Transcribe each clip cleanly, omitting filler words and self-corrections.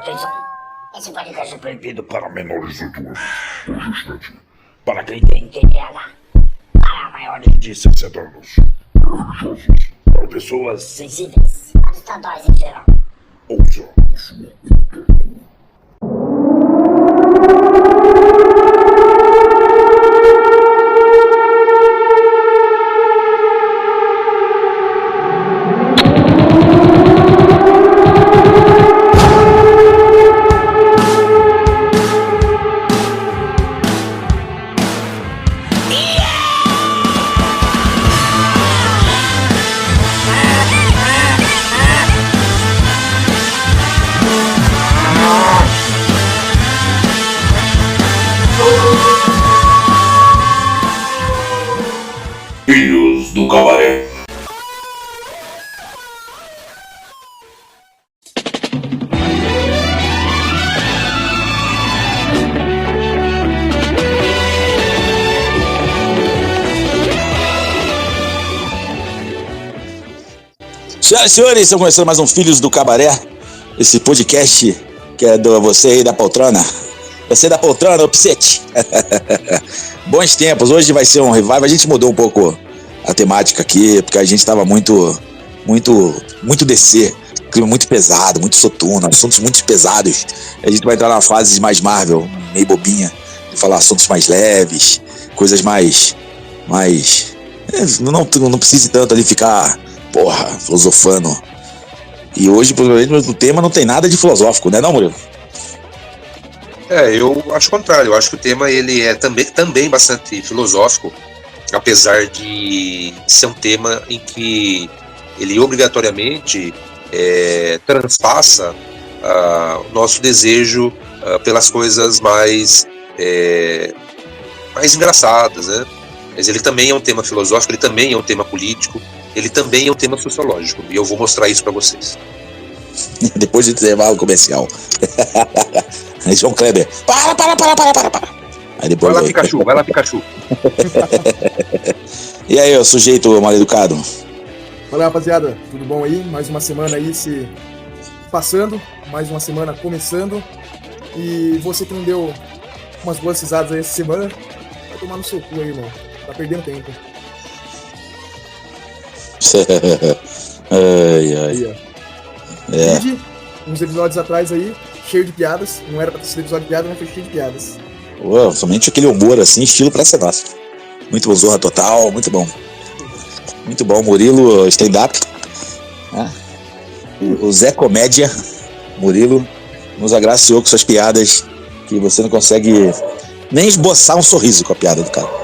Atenção, esse podcast é proibido para menores de 18 anos, por justamente para quem tem TDAH, para maiores de 60 anos, religiosos, para pessoas sensíveis, para estaduais em geral. Ouça a sua Filhos do Cabaré. Senhoras e senhores, estamos começando mais um Filhos do Cabaré, esse podcast que é do você aí da poltrona. Você da poltrona, Opsete. Bons tempos, hoje vai ser um revival. A gente mudou um pouco a temática aqui, porque a gente estava muito DC, clima muito pesado, muito soturno, assuntos muito pesados. A gente vai entrar na fase mais Marvel, meio bobinha, de falar assuntos mais leves, coisas mais não precise tanto ali ficar, filosofando. E hoje, provavelmente, o tema não tem nada de filosófico, né não, Murilo? Eu acho o contrário. Eu acho que o tema ele é também bastante filosófico, apesar de ser um tema em que ele obrigatoriamente transpassa o nosso desejo pelas coisas mais engraçadas, né? Mas ele também é um tema filosófico, ele também é um tema político, ele também é um tema sociológico, e eu vou mostrar isso para vocês. Depois de intervalo comercial. João Kleber, para. Aí depois vai lá, Pikachu. E aí, o sujeito mal educado? Fala, rapaziada, tudo bom aí? Mais uma semana aí se passando, mais uma semana começando. E você que não deu umas boas risadas aí essa semana, vai tomar no seu cu aí, irmão. Tá perdendo tempo. Ai. Vídeo, uns episódios atrás aí, cheio de piadas. Não era pra ter sido episódio de piadas, mas foi cheio de piadas. Somente aquele humor assim, estilo Praça Nossa. Muito bom, Zorra Total, muito bom. Muito bom, Murilo, stand-up. O Zé Comédia, Murilo, nos agraciou com suas piadas, que você não consegue nem esboçar um sorriso com a piada do cara.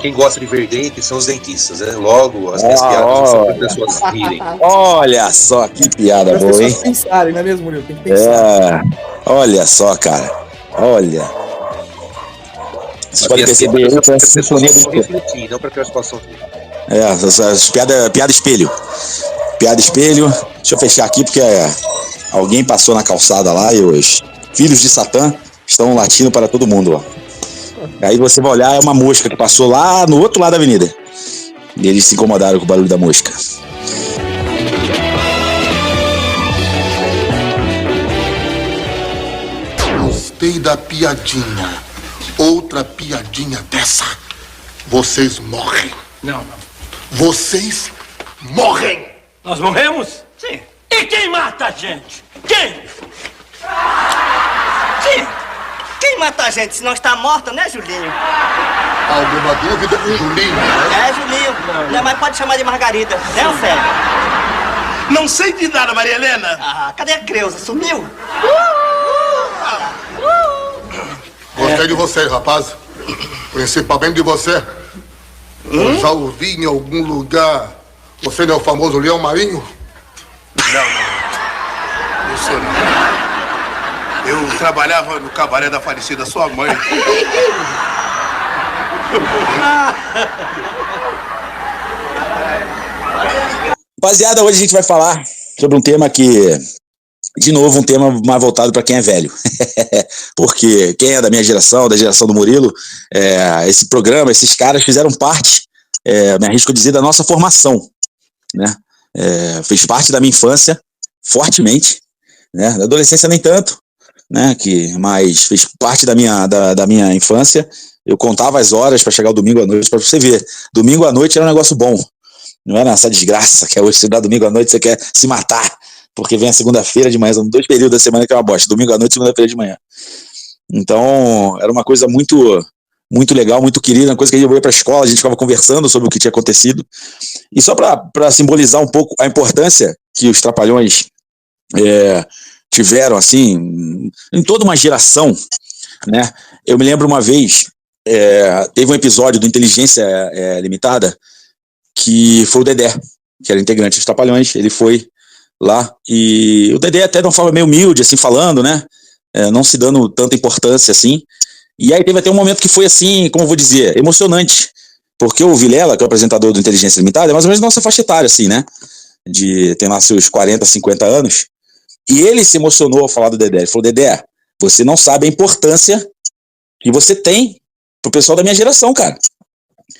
Quem gosta de ver dente são os dentistas, né? Logo, as minhas piadas não são para pessoas rirem. Olha só que piada boa, hein? Pensarem, não é mesmo, Murilo? Tem que pensar. Olha só, cara. Olha. Vocês podem perceber aí essa sinfonia do refletir, não para que a situação piada espelho. Piada espelho. Deixa eu fechar aqui porque alguém passou na calçada lá e os filhos de Satã estão latindo para todo mundo, ó. Aí você vai olhar, é uma mosca que passou lá no outro lado da avenida. E eles se incomodaram com o barulho da mosca. Gostei da piadinha. Outra piadinha dessa, vocês morrem. Não. Vocês morrem. Nós morremos? Sim. E quem mata a gente? Quem? Sim. Quem mata a gente se não está morta, né, Julinho? Alguma dúvida? Julinho, né? Julinho. Não, mas pode chamar de Margarida, né, Ofélio? Não sei de nada, Maria Helena. Cadê a Creuza? Sumiu? Gostei de você, rapaz. Principalmente de você. Eu já ouvi em algum lugar. Você não é o famoso leão marinho? Não sou não. Eu trabalhava no cabaré da falecida sua mãe. Rapaziada, hoje a gente vai falar sobre um tema que, de novo, um tema mais voltado para quem é velho. Porque quem é da minha geração, da geração do Murilo, esse programa, esses caras fizeram parte, me arrisco a dizer, da nossa formação, né? Fez parte da minha infância, fortemente. né? Na adolescência nem tanto, né? Mas fez parte da minha infância. Eu contava as horas para chegar o domingo à noite, para você ver. Domingo à noite era um negócio bom. Não era essa desgraça que é hoje, se dá domingo à noite, você quer se matar, porque vem a segunda-feira de manhã, são 2 períodos da semana que é uma bosta, domingo à noite e segunda-feira de manhã. Então, era uma coisa muito, muito legal, muito querida, uma coisa que eu ia para a escola, a gente ficava conversando sobre o que tinha acontecido. E só para simbolizar um pouco a importância que os Trapalhões tiveram, assim, em toda uma geração, né? Eu me lembro uma vez, teve um episódio do Inteligência Limitada, que foi o Dedé, que era integrante dos Trapalhões. Ele foi lá, e o Dedé até de uma forma meio humilde, assim, falando, né, não se dando tanta importância, assim, e aí teve até um momento que foi, assim, como eu vou dizer, emocionante, porque o Vilela, que é o apresentador do Inteligência Limitada, é mais ou menos nossa faixa etária, assim, né, tem lá seus 40, 50 anos, e ele se emocionou ao falar do Dedé. Ele falou: Dedé, você não sabe a importância que você tem pro pessoal da minha geração, cara.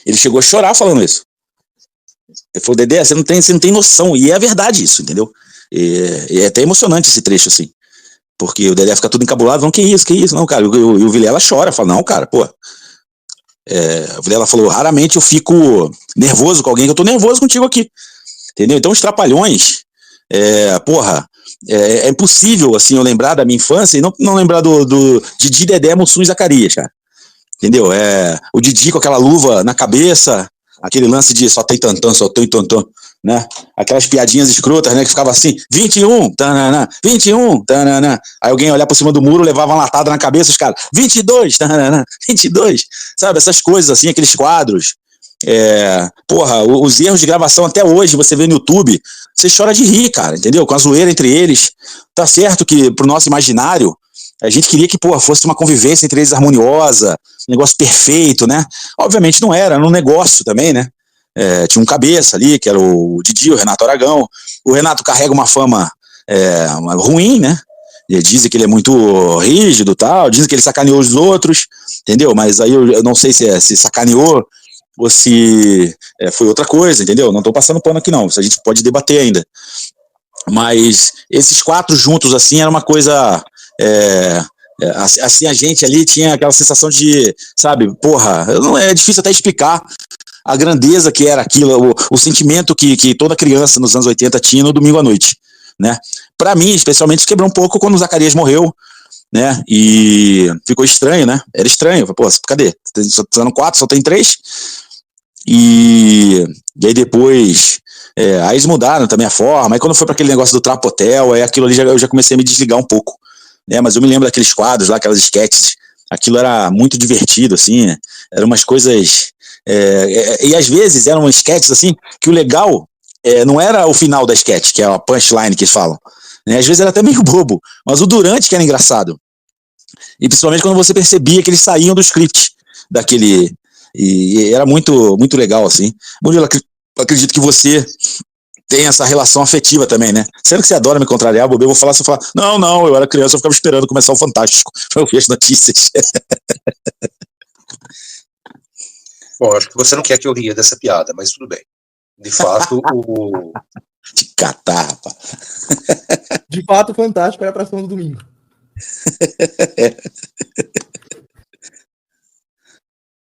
Ele chegou a chorar falando isso. Ele falou: Dedé, você não tem noção. E é verdade isso, entendeu? E é até emocionante esse trecho, assim. Porque o Dedé fica tudo encabulado, não, que isso? Não, cara. E o Vilela chora, fala: não, cara, pô. O Vilela falou: raramente eu fico nervoso com alguém, que eu tô nervoso contigo aqui. Entendeu? Então os Trapalhões, é impossível, assim, eu lembrar da minha infância e não lembrar do Didi, Dedé, Mussum e Zacarias, cara. Entendeu? O Didi com aquela luva na cabeça, aquele lance de só tem tantã, né? Aquelas piadinhas escrotas, né? Que ficava assim: 21, tanana, 21, tanana. Aí alguém olhar por cima do muro, levava uma latada na cabeça, os caras: 22, tanana, 22. Sabe? Essas coisas assim, aqueles quadros. Os erros de gravação até hoje, você vê no YouTube, você chora de rir, cara, entendeu? Com a zoeira entre eles. Tá certo que pro nosso imaginário, a gente queria que, fosse uma convivência entre eles harmoniosa, um negócio perfeito, né? Obviamente não era um negócio também, né? Tinha um cabeça ali, que era o Didi, o Renato Aragão. O Renato carrega uma fama ruim, né? Dizem que ele é muito rígido e tal, dizem que ele sacaneou os outros, entendeu? Mas aí eu não sei se sacaneou ou se foi outra coisa, entendeu? Não tô passando pano aqui não, isso a gente pode debater ainda. Mas esses 4 juntos, assim, era uma coisa... assim, a gente ali tinha aquela sensação de, sabe, não é difícil até explicar a grandeza que era aquilo, o sentimento que toda criança nos anos 80 tinha no domingo à noite, né? Pra mim, especialmente, quebrou um pouco quando o Zacarias morreu, né? E ficou estranho, né? Era estranho. Cadê? Só 4, só tem 3. E aí depois, aí eles mudaram também a forma. Aí quando foi para aquele negócio do Trapotel, aí aquilo ali eu já comecei a me desligar um pouco, né? Mas eu me lembro daqueles quadros lá, aquelas sketches. Aquilo era muito divertido, assim, né? Eram umas coisas... e às vezes eram sketches, assim, que o legal não era o final da sketch, que é a punchline que eles falam, né? Às vezes era até meio bobo, mas o durante que era engraçado. E principalmente quando você percebia que eles saíam do script daquele... E era muito, muito legal, assim. Murilo, acredito que você tem essa relação afetiva também, né? Sendo que você adora me contrariar, Bobe, eu vou falar, você fala: não, eu era criança, eu ficava esperando começar o Fantástico pra eu ver as notícias. Bom, acho que você não quer que eu ria dessa piada, mas tudo bem. De fato, Te catar, rapaz. De fato, Fantástico era pra atração do domingo.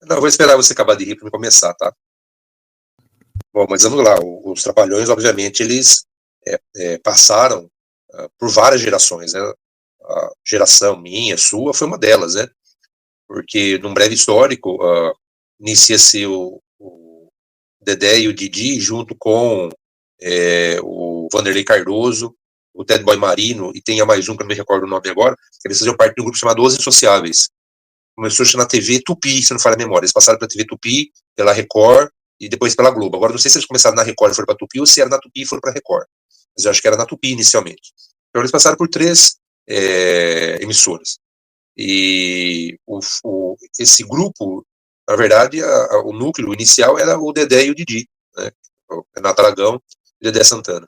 Não, eu vou esperar você acabar de rir para começar, tá? Bom, mas vamos lá. Os Trapalhões, obviamente, eles passaram por várias gerações, né? A geração minha, sua, foi uma delas, né? Porque, num breve histórico, inicia-se o Dedé e o Didi, junto com o Vanderlei Cardoso, o Ted Boy Marino, e tem mais um que eu não me recordo o nome agora, que eles faziam parte de um grupo chamado Os Insociáveis. Começou a na TV Tupi, se não falha a memória. Eles passaram pela TV Tupi, pela Record e depois pela Globo. Agora, não sei se eles começaram na Record e foram para Tupi ou se era na Tupi e foram para Record. Mas eu acho que era na Tupi inicialmente. Então, eles passaram por 3 emissoras. E esse grupo, na verdade, o núcleo inicial era o Dedé e o Didi, né? O Renato Aragão e o Dedé Santana.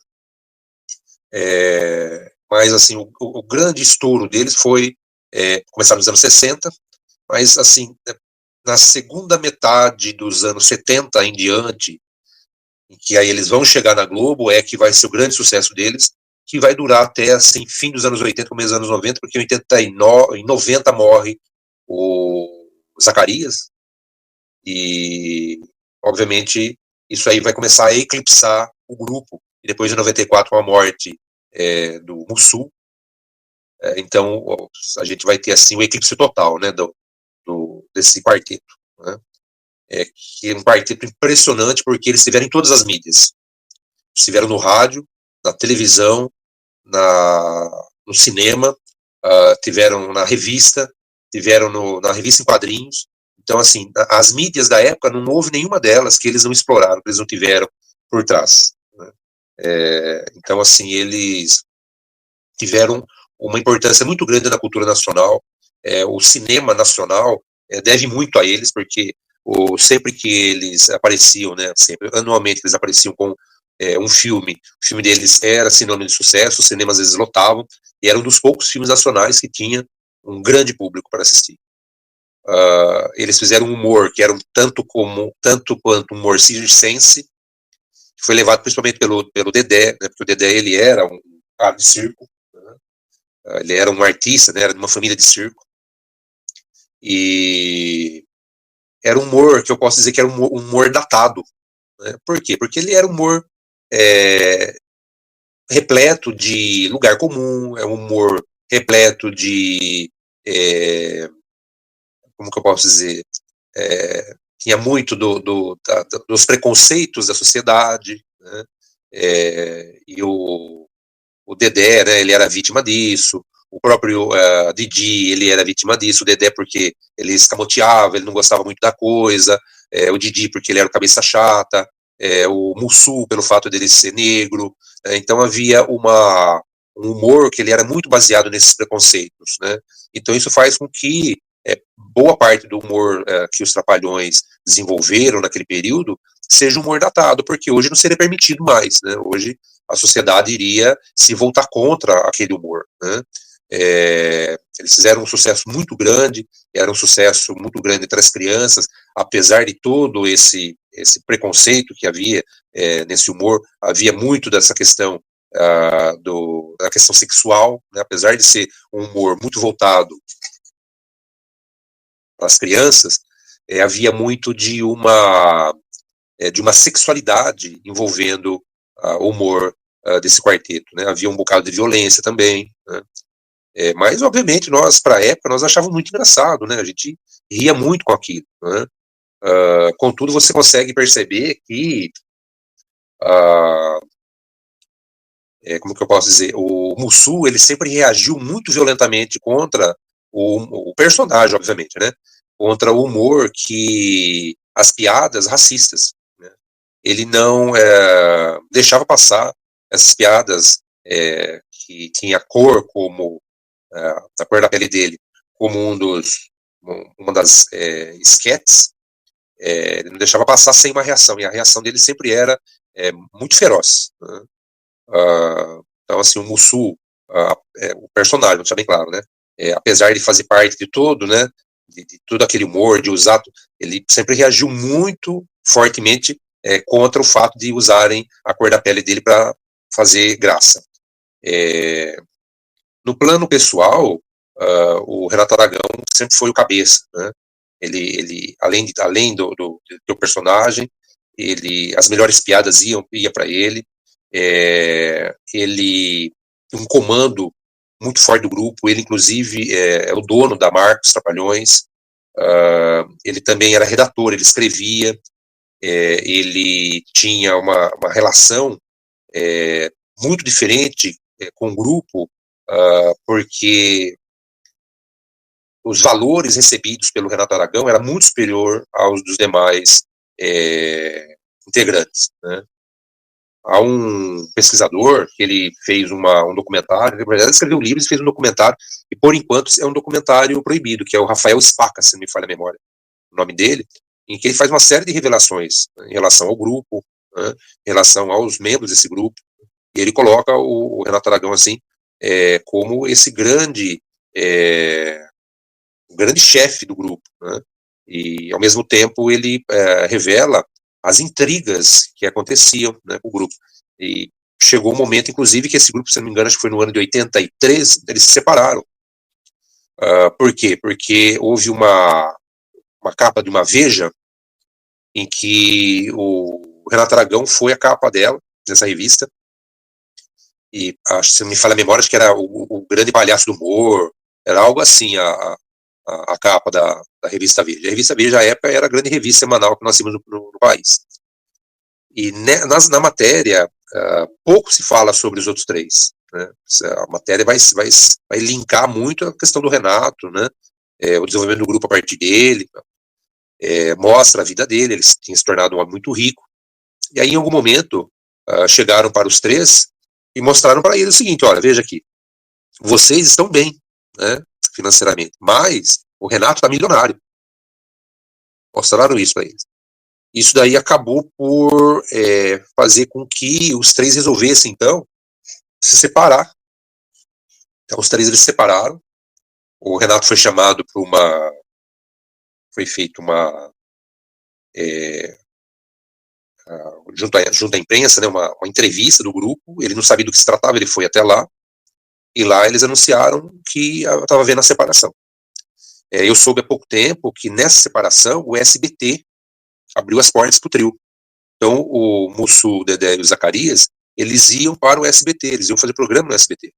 Mas, assim, o grande estouro deles foi começar nos anos 60, mas, assim, na segunda metade dos anos 70 em diante, em que aí eles vão chegar na Globo, que vai ser o grande sucesso deles, que vai durar até assim, fim dos anos 80, começo dos anos 90, porque em 90 morre o Zacarias, e obviamente isso aí vai começar a eclipsar o grupo, e depois de 94 com a morte do Mussu, então a gente vai ter assim o eclipse total, né, desse quarteto, né? Que é um quarteto impressionante, porque eles estiveram em todas as mídias, estiveram no rádio, na televisão, no cinema, tiveram na revista, tiveram na revista em quadrinhos. Então, assim, as mídias da época, não houve nenhuma delas que eles não exploraram, que eles não tiveram por trás, né? Então, assim, eles tiveram uma importância muito grande na cultura nacional. O cinema nacional deve muito a eles, porque sempre que eles apareciam, né, sempre, anualmente eles apareciam com um filme, o filme deles era sinônimo de sucesso, os cinemas às vezes lotavam, e era um dos poucos filmes nacionais que tinha um grande público para assistir. Eles fizeram um humor que era tanto quanto humor circense, que foi levado principalmente pelo Dedé, né, porque o Dedé ele era um cara de circo, né, ele era um artista, né, era de uma família de circo, e era um humor que eu posso dizer que era um humor datado, né? Por quê? Porque ele era um humor repleto de lugar comum, é um humor repleto de como que eu posso dizer, tinha muito dos preconceitos da sociedade, né? E o Dedé, né, ele era vítima disso, o próprio Didi, ele era vítima disso, o Dedé porque ele escamoteava, ele não gostava muito da coisa, o Didi porque ele era o cabeça chata, o Mussu pelo fato dele ser negro, então havia um humor que ele era muito baseado nesses preconceitos, né? Então isso faz com que boa parte do humor que os Trapalhões desenvolveram naquele período seja um humor datado, porque hoje não seria permitido mais, né? Hoje a sociedade iria se voltar contra aquele humor, né? Eles fizeram um sucesso muito grande, era um sucesso muito grande entre as crianças, apesar de todo esse preconceito que havia nesse humor, havia muito dessa questão da questão sexual, né? Apesar de ser um humor muito voltado para as crianças, havia muito de uma sexualidade envolvendo o humor desse quarteto, né? Havia um bocado de violência também, né? Mas, obviamente, nós, para a época, nós achávamos muito engraçado, né? A gente ria muito com aquilo, né? Contudo, você consegue perceber que, como que eu posso dizer, o Mussu, ele sempre reagiu muito violentamente contra o personagem, obviamente, né? Contra o humor as piadas racistas, né? Ele não deixava passar essas piadas que tinha cor como a cor da pele dele como uma das esquetes, ele não deixava passar sem uma reação, e a reação dele sempre era muito feroz, né? Então, assim, o Mussu, o personagem, vou deixar bem claro, né? Apesar de fazer parte de todo, né? De todo aquele humor, de usar, ele sempre reagiu muito fortemente contra o fato de usarem a cor da pele dele para fazer graça. No plano pessoal, o Renato Aragão sempre foi o cabeça, né? Ele além do personagem, as melhores piadas iam para ele. Ele um comando muito forte do grupo, ele inclusive é o dono da marca Os Trapalhões, ele também era redator, ele escrevia, ele tinha uma relação muito diferente com o grupo, porque os valores recebidos pelo Renato Aragão era muito superior aos dos demais integrantes, né? Há um pesquisador que ele fez um documentário, na verdade ele escreveu livros e fez um documentário, e por enquanto é um documentário proibido, que é o Rafael Spaca, se não me falha a memória, o nome dele, em que ele faz uma série de revelações, né, em relação ao grupo, né, em relação aos membros desse grupo, e ele coloca o Renato Aragão assim, como esse grande chefe do grupo, né, e ao mesmo tempo ele revela as intrigas que aconteciam, né, com o grupo. E chegou um momento, inclusive, que esse grupo, se não me engano, acho que foi no ano de 83, eles se separaram. Por quê? Porque houve uma capa de uma Veja em que o Renato Aragão foi a capa dela, nessa revista, e acho, se não me falha a memória, acho que era o grande palhaço do humor, era algo assim a capa da revista Veja. A revista Veja, à época, era a grande revista semanal que nós tínhamos no país. E na matéria, pouco se fala sobre os outros três, né? A matéria vai linkar muito a questão do Renato, né? O desenvolvimento do grupo a partir dele, mostra a vida dele, ele tinha se tornado um homem muito rico. E aí, em algum momento, chegaram para os três e mostraram para ele o seguinte: olha, veja aqui, vocês estão bem, né, financeiramente, mas o Renato está milionário. Mostraram isso para eles. Isso daí acabou por fazer com que os três resolvessem, então, se separar. Então, os três eles se separaram. O Renato foi chamado para foi feito junto à imprensa, né, uma entrevista do grupo. Ele não sabia do que se tratava, ele foi até lá, e lá eles anunciaram que estava havendo a separação. Eu soube há pouco tempo que nessa separação o SBT abriu as portas para o trio. Então o Mussum, o Dedé e o Zacarias, eles iam para o SBT, eles iam fazer programa no SBT.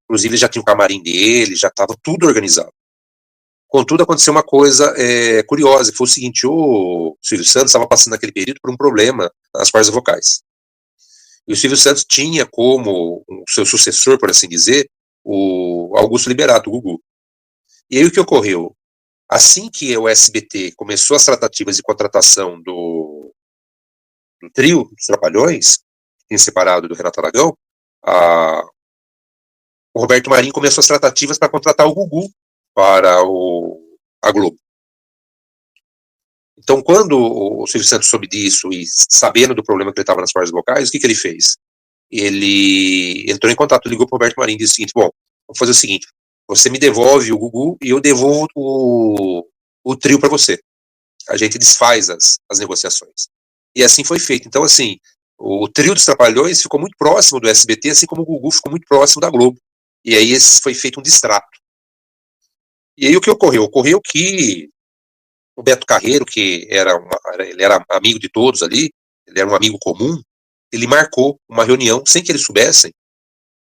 Inclusive já tinha o camarim dele, já estava tudo organizado. Contudo, aconteceu uma coisa curiosa, que foi o seguinte: o Silvio Santos estava passando naquele período por um problema nas cordas vocais. E o Silvio Santos tinha como o seu sucessor, por assim dizer, o Augusto Liberato, o Gugu. E aí o que ocorreu? Assim que o SBT começou as tratativas de contratação do trio dos Trapalhões, em separado do Renato Aragão, o Roberto Marinho começou as tratativas para contratar o Gugu para a Globo. Então, quando o Silvio Santos soube disso e sabendo do problema que ele estava nas cordas vocais, o que ele fez? Ele entrou em contato, ligou para o Roberto Marinho e disse o seguinte: bom, vamos fazer o seguinte, você me devolve o Gugu e eu devolvo o trio para você. A gente desfaz as negociações. E assim foi feito. Então, assim, o trio dos Trapalhões ficou muito próximo do SBT, assim como o Gugu ficou muito próximo da Globo. E aí foi feito um distrato. E aí o que ocorreu? Ocorreu que o Beto Carreiro, que ele era amigo de todos ali, ele era um amigo comum, ele marcou uma reunião, sem que eles soubessem,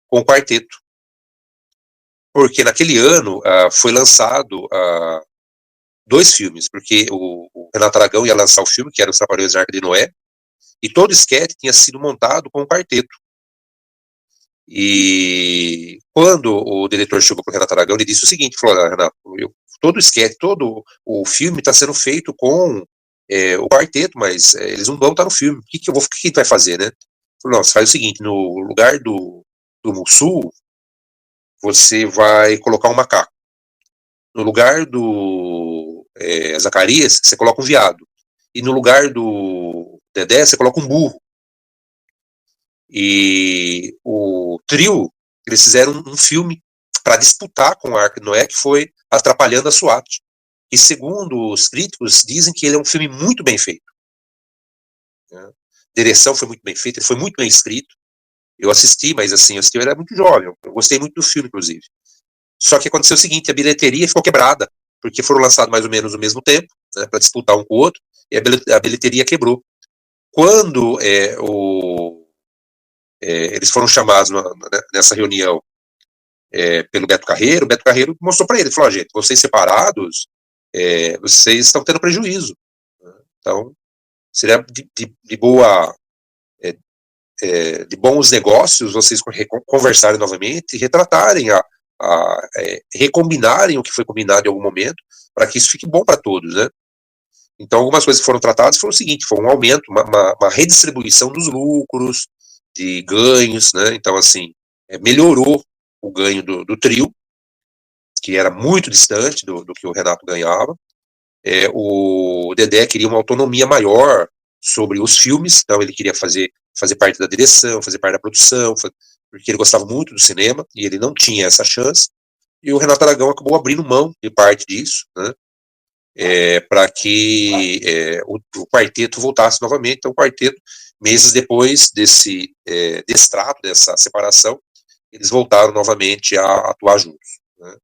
com o quarteto. Porque naquele ano foi lançado 2 filmes, porque o Renato Aragão ia lançar o filme, que era Os Trapalhões da Arca de Noé, e todo o esquete tinha sido montado com o quarteto. E quando o diretor chegou para o Renato Aragão, ele disse o seguinte: falou: Renato, todo o esquete, todo o filme está sendo feito com o quarteto, mas eles não vão estar no filme. O que a gente vai fazer, né? Falou: não, você faz o seguinte, no lugar do Mussum, você vai colocar um macaco. No lugar do Zacarias, você coloca um veado. E no lugar do Dedé, você coloca um burro. E o trio, eles fizeram um filme para disputar com a Arca de Noé, que foi Atrapalhando a SWAT. E segundo os críticos, dizem que ele é um filme muito bem feito. A direção foi muito bem feita, ele foi muito bem escrito. Eu assisti, mas assim, eu era muito jovem, eu gostei muito do filme, inclusive. Só que aconteceu o seguinte: a bilheteria ficou quebrada, porque foram lançados mais ou menos no mesmo tempo, né, para disputar um com o outro, e a bilheteria quebrou. Quando eles foram chamados nessa reunião pelo Beto Carreiro, o Beto Carreiro mostrou para ele, falou: gente, vocês separados, vocês estão tendo prejuízo. Então, seria de bons negócios vocês conversarem novamente e retratarem, recombinarem o que foi combinado em algum momento, para que isso fique bom para todos, né? Então, algumas coisas que foram tratadas foram o seguinte: foi um aumento, uma redistribuição dos lucros, de ganhos, né? Então, assim, melhorou o ganho do trio, que era muito distante do que o Renato ganhava. O Dedé queria uma autonomia maior sobre os filmes, então ele queria fazer parte da direção, fazer parte da produção, porque ele gostava muito do cinema, e ele não tinha essa chance, e o Renato Aragão acabou abrindo mão de parte disso, né? Para que o quarteto voltasse novamente. Então o quarteto meses depois desse trato, dessa separação, eles voltaram novamente a atuar juntos, né?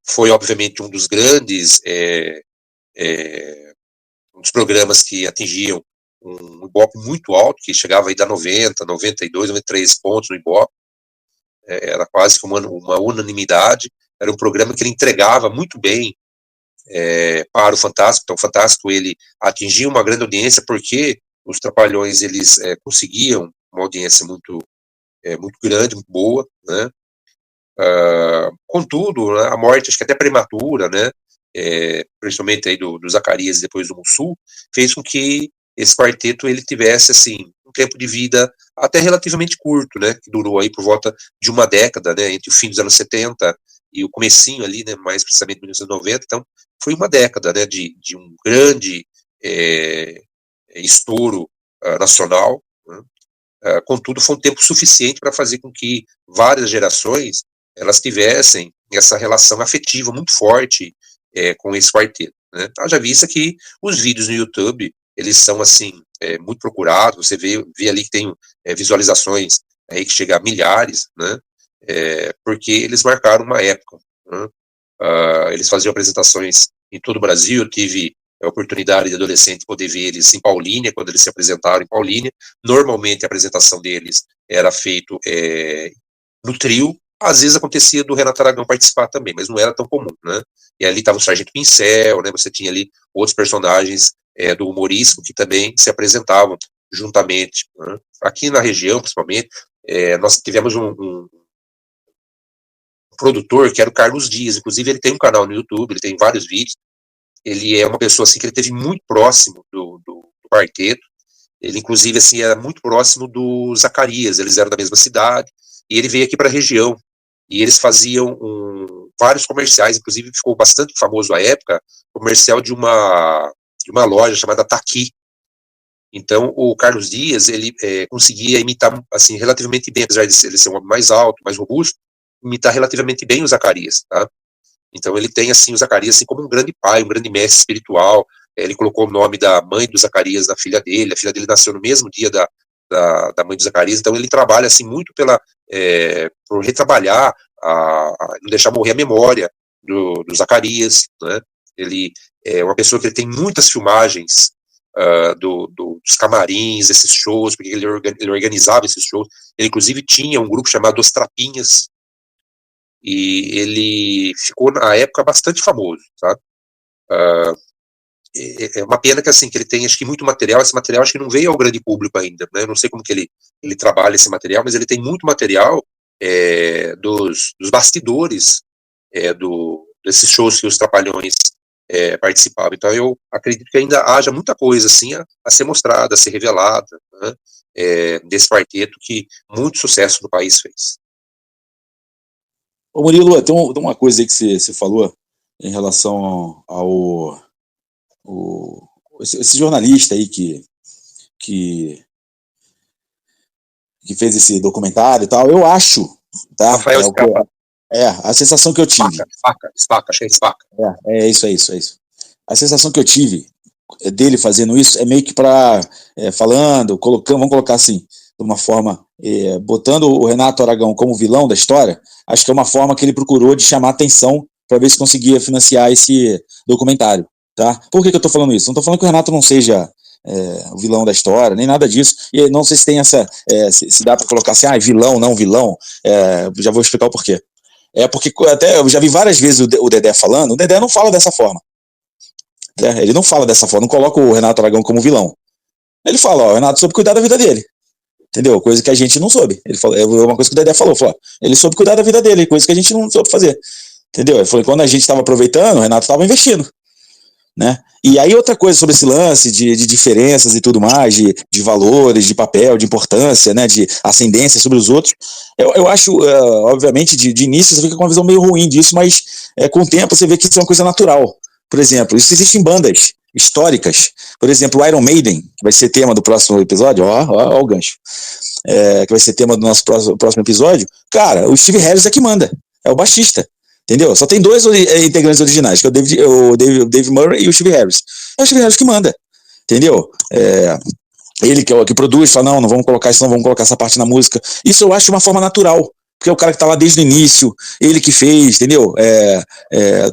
Foi, obviamente, um dos grandes um dos programas que atingiam um Ibope muito alto, que chegava aí a 90, 92, 93 pontos no Ibope. Era quase que uma unanimidade. Era um programa que ele entregava muito bem para o Fantástico. Então, o Fantástico, ele atingia uma grande audiência porque os Trapalhões, eles conseguiam uma audiência muito grande, muito boa, né? Contudo, né, a morte, acho que até prematura, né, principalmente aí do Zacarias e depois do Mussum, fez com que esse quarteto ele tivesse assim um tempo de vida até relativamente curto, né, que durou aí por volta de uma década, né, entre o fim dos anos 70 e o comecinho ali, né, mais precisamente 1990. Então foi uma década, né, de um grande estouro nacional, né? Contudo, foi um tempo suficiente para fazer com que várias gerações elas tivessem essa relação afetiva muito forte com esse quarteto, né? Haja vista que os vídeos no YouTube, eles são assim, muito procurados, você vê ali que tem visualizações aí que chega a milhares, né? Porque eles marcaram uma época, né? Eles faziam apresentações em todo o Brasil. Eu tive a oportunidade de adolescente poder ver eles em Paulínia, quando eles se apresentaram em Paulínia. Normalmente a apresentação deles era feita no trio. Às vezes acontecia do Renato Aragão participar também, mas não era tão comum, né? E ali estava o Sargento Pincel, né? Você tinha ali outros personagens do humorístico que também se apresentavam juntamente, né? Aqui na região, principalmente, nós tivemos um produtor que era o Carlos Dias. Inclusive ele tem um canal no YouTube, ele tem vários vídeos. Ele é uma pessoa assim que ele teve muito próximo do quarteto. Ele inclusive assim era muito próximo do Zacarias, eles eram da mesma cidade, e ele veio aqui para a região, e eles faziam vários comerciais. Inclusive ficou bastante famoso à época, comercial de uma loja chamada Taqui. Então o Carlos Dias, ele conseguia imitar assim relativamente bem, apesar de ele ser um homem mais alto, mais robusto, imitar relativamente bem o Zacarias, tá? Então ele tem assim o Zacarias assim como um grande pai, um grande mestre espiritual. Ele colocou o nome da mãe do Zacarias na filha dele. A filha dele nasceu no mesmo dia da mãe do Zacarias. Então ele trabalha assim muito por retrabalhar, não deixar morrer a memória do Zacarias, né? Ele é uma pessoa que ele tem muitas filmagens dos camarins, desses shows, porque ele organizava esses shows. Ele inclusive tinha um grupo chamado Os Trapinhas, e ele ficou na época bastante famoso, sabe? É uma pena que assim que ele tem, acho que muito material. Esse material acho que não veio ao grande público ainda, né? Eu não sei como que ele trabalha esse material, mas ele tem muito material dos bastidores desses shows que os Trapalhões participavam. Então eu acredito que ainda haja muita coisa assim a ser mostrada, a ser revelada, né? Desse quarteto que muito sucesso no país fez. Ô Murilo, tem uma coisa aí que você falou em relação ao esse jornalista aí que fez esse documentário e tal. Eu acho, tá? Rafael Scapa. A sensação que eu tive. Spaca, achei Spaca. É isso. A sensação que eu tive dele fazendo isso é meio que para falando, vamos colocar assim, de uma forma, botando o Renato Aragão como vilão da história. Acho que é uma forma que ele procurou de chamar atenção para ver se conseguia financiar esse documentário, tá? Por que eu tô falando isso? Não tô falando que o Renato não seja o vilão da história, nem nada disso, e não sei se tem se dá para colocar assim, vilão, não vilão, já vou explicar o porquê. Porque até eu já vi várias vezes o Dedé falando. O Dedé não fala dessa forma, ele não fala dessa forma, não coloca o Renato Aragão como vilão. Ele fala, o Renato soube cuidar da vida dele, entendeu? Coisa que a gente não soube. Ele falou, uma coisa que o Dedé falou, ele soube cuidar da vida dele, coisa que a gente não soube fazer, entendeu? Ele falou, quando a gente estava aproveitando, o Renato estava investindo, né? E aí outra coisa sobre esse lance de diferenças e tudo mais, de valores, de papel, de importância, né, de ascendência sobre os outros, eu acho, obviamente, de início você fica com uma visão meio ruim disso, mas com o tempo você vê que isso é uma coisa natural. Por exemplo, isso existe em bandas históricas. Por exemplo, o Iron Maiden, que vai ser tema do próximo episódio, ó o gancho, que vai ser tema do nosso próximo episódio. Cara, o Steve Harris é que manda, é o baixista, entendeu? Só tem dois integrantes originais, que é o Dave Murray e o Steve Harris. É o Steve Harris que manda, entendeu? Ele que é o que produz, fala, não vamos colocar isso, não vamos colocar essa parte na música. Isso eu acho uma forma natural, porque é o cara que tá lá desde o início, ele que fez, entendeu?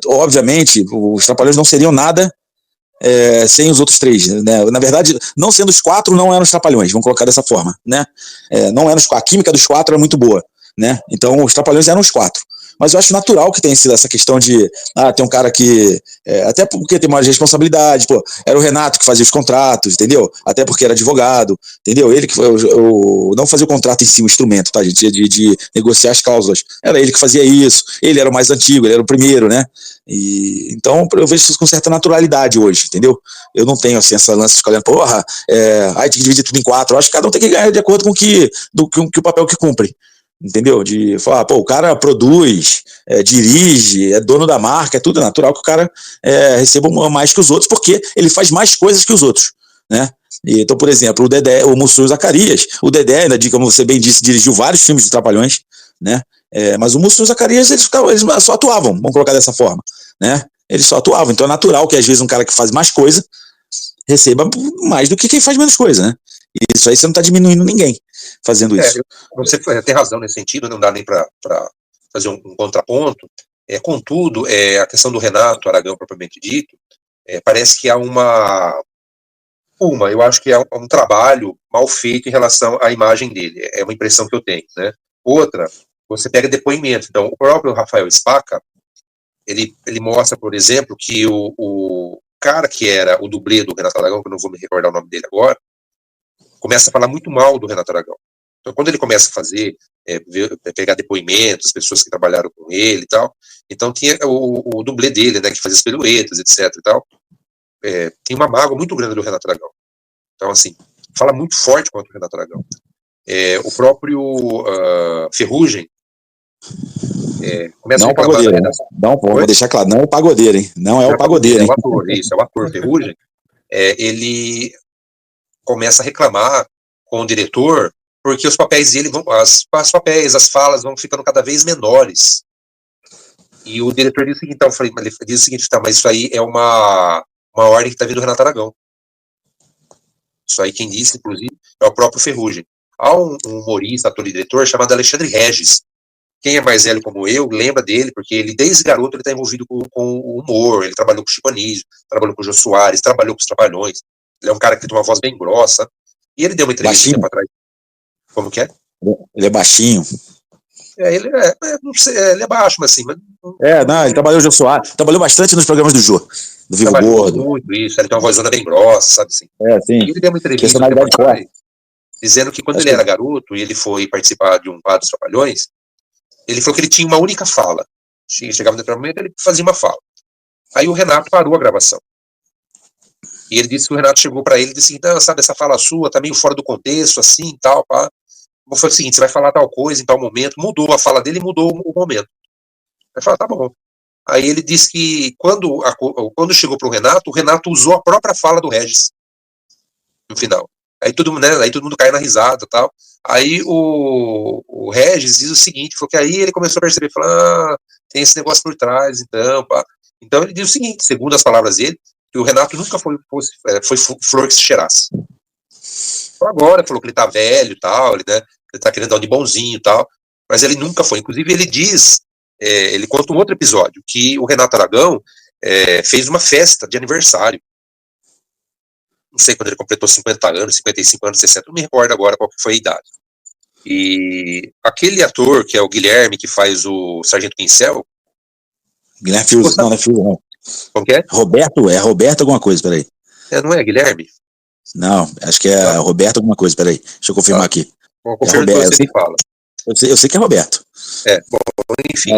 Obviamente, os Trapalhões não seriam nada sem os outros três, né? Na verdade, não sendo os quatro, não eram os Trapalhões, vamos colocar dessa forma, né? Não eram a química dos quatro era muito boa, né? Então, os Trapalhões eram os quatro. Mas eu acho natural que tenha sido essa questão de tem um cara que, até porque tem mais responsabilidade, pô, era o Renato que fazia os contratos, entendeu? Até porque era advogado, entendeu? Ele que não fazia o contrato em si, o instrumento, tá, gente, de negociar as cláusulas, era ele que fazia isso, ele era o mais antigo, ele era o primeiro, né? E então eu vejo isso com certa naturalidade hoje, entendeu? Eu não tenho assim essa lance de ficar olhando, porra, tem que dividir tudo em quatro. Eu acho que cada um tem que ganhar de acordo com o papel que cumpre. Entendeu? De falar, pô, o cara produz, dirige, é dono da marca, é tudo natural que o cara receba mais que os outros, porque ele faz mais coisas que os outros, né? Então, por exemplo, o Dedé, o Mussum Zacarias, o Dedé, ainda, como você bem disse, dirigiu vários filmes de Trapalhões, né? Mas o Mussum Zacarias, eles só atuavam, vamos colocar dessa forma, né? Eles só atuavam, então é natural que às vezes um cara que faz mais coisa receba mais do que quem faz menos coisa, né? E isso aí você não está diminuindo ninguém fazendo isso. Você tem razão nesse sentido, não dá nem para fazer um contraponto. Contudo, a questão do Renato Aragão, propriamente dito, parece que há eu acho que é um trabalho mal feito em relação à imagem dele. É uma impressão que eu tenho, né? Outra, você pega depoimento. Então, o próprio Rafael Spaca, ele mostra, por exemplo, que o cara que era o dublê do Renato Aragão, que eu não vou me recordar o nome dele agora, começa a falar muito mal do Renato Aragão. Então, quando ele começa a fazer, pegar depoimentos, pessoas que trabalharam com ele e tal, então tinha o dublê dele, né, que fazia as piruetas, etc e tal, tem uma mágoa muito grande do Renato Aragão. Então, assim, fala muito forte contra o Renato Aragão. O próprio Ferrugem começa não a reclamar... Pagodeiro, né? Não, vou deixar claro, não é o pagodeiro, hein? Não é o pagodeiro, hein? É o ator, isso, é o ator Ferrugem. Ele começa a reclamar com o diretor, porque os papéis dele as falas vão ficando cada vez menores. E o diretor disse o seguinte, ele diz o seguinte, mas isso aí é uma ordem que está vindo do Renato Aragão. Isso aí quem disse, inclusive, é o próprio Ferrugem. Há um humorista, ator e diretor, chamado Alexandre Regis. Quem é mais velho como eu, lembra dele, porque ele, desde garoto, ele está envolvido com o humor, ele trabalhou com o Chico Anísio, trabalhou com o Jô Soares, trabalhou com os Trapalhões. Ele é um cara que tem uma voz bem grossa. E ele deu uma entrevista para trás. Como que é? Ele é baixinho. Não sei, ele é baixo, mas assim... ele trabalhou o Jô Soares, trabalhou bastante nos programas do Jô, do Vivo Gordo. Muito isso, ele tem uma vozona bem grossa, sabe assim. Sim. E ele deu uma entrevista dizendo que quando ele era garoto e ele foi participar de um quadro dos Trapalhões, ele falou que ele tinha uma única fala. Chegava no momento, ele fazia uma fala. Aí o Renato parou a gravação. E ele disse que o Renato chegou para ele e disse, não, sabe, essa fala sua tá meio fora do contexto, assim, e tal, pá. Foi o seguinte, você vai falar tal coisa em tal momento. Mudou a fala dele e mudou o momento. Aí fala, tá bom. Aí ele disse que quando chegou pro Renato, o Renato usou a própria fala do Regis no final. Aí todo mundo cai na risada e tal. Aí o Regis diz o seguinte, foi que aí ele começou a perceber, falou, tem esse negócio por trás, então, pá. Então ele diz o seguinte, segundo as palavras dele, que o Renato nunca foi flor que se cheirasse. Agora falou que ele tá velho e tal, ele tá querendo dar um de bonzinho e tal, mas ele nunca foi. Inclusive ele diz, ele conta um outro episódio, que o Renato Aragão fez uma festa de aniversário. Não sei quando ele completou 50 anos, 55 anos, 60, não me recordo agora qual que foi a idade. E aquele ator, que é o Guilherme, que faz o Sargento Pincel... Guilherme Fiuza, não é Fiuza, não. Como que é? Roberto alguma coisa, peraí. Não é Guilherme? Não, acho que é Roberto alguma coisa, peraí. Deixa eu confirmar aqui. Bom, confirma que você me fala. Eu sei que é Roberto. Bom, enfim,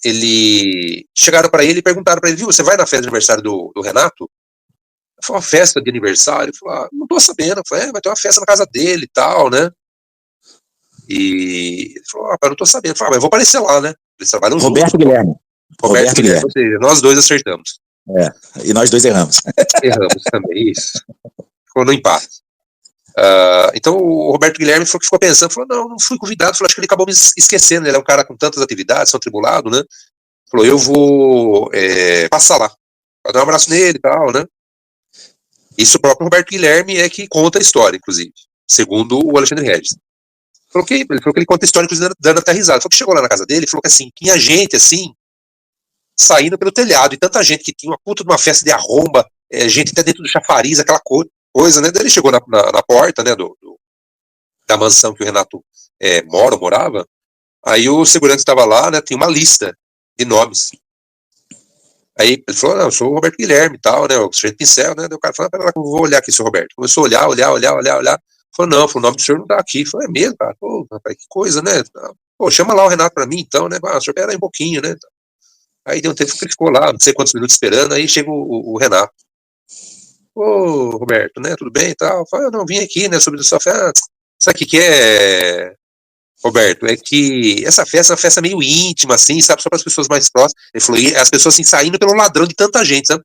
ele chegaram para ele e perguntaram para ele, viu, você vai na festa de aniversário do Renato? Foi uma festa de aniversário. Ele falou, não tô sabendo. Eu falei, vai ter uma festa na casa dele e tal, né? E ele falou, não tô sabendo. Eu falei, mas eu vou aparecer lá, né? Eles trabalham Roberto juntos. Guilherme. Roberto Guilherme. Ou seja, nós dois acertamos. E nós dois erramos. Erramos também, isso. Ficou no empate. Então o Roberto Guilherme falou que ficou pensando, falou, não fui convidado, falou, acho que ele acabou me esquecendo, ele é um cara com tantas atividades, tão atribulado, né? Falou, eu vou passar lá, dar um abraço nele e tal, né? Isso o próprio Roberto Guilherme é que conta a história, inclusive, segundo o Alexandre Regis. Ele falou que ele conta a história, inclusive, dando até risada. Ele falou que chegou lá na casa dele e falou que assim, tinha gente assim, saindo pelo telhado, e tanta gente que tinha uma puta de uma festa de arromba, gente até dentro do chafariz, aquela coisa, né? Daí ele chegou na porta, né, da mansão que o Renato morava. Aí o segurança estava lá, né, tem uma lista de nomes. Aí ele falou, não, eu sou o Roberto Guilherme e tal, né, o sujeito pincel, né, daí o cara falou, pera lá que eu vou olhar aqui, seu Roberto. Começou a olhar. Falou, não, o nome do senhor não tá aqui. Falei, é mesmo, cara? Pô, rapaz, que coisa, né? Pô, chama lá o Renato pra mim, então, né? O senhor pera aí um pouquinho, né? Aí deu um tempo que ele ficou lá, não sei quantos minutos esperando, aí chega o Renato. Ô, Roberto, né, tudo bem e tal? Falei, eu não, vim aqui, né, sobre o sofá. Sabe o que é, Roberto? É que essa festa é uma festa meio íntima, assim, sabe, só para as pessoas mais próximas. Ele falou, e as pessoas, assim, saindo pelo ladrão de tanta gente, sabe?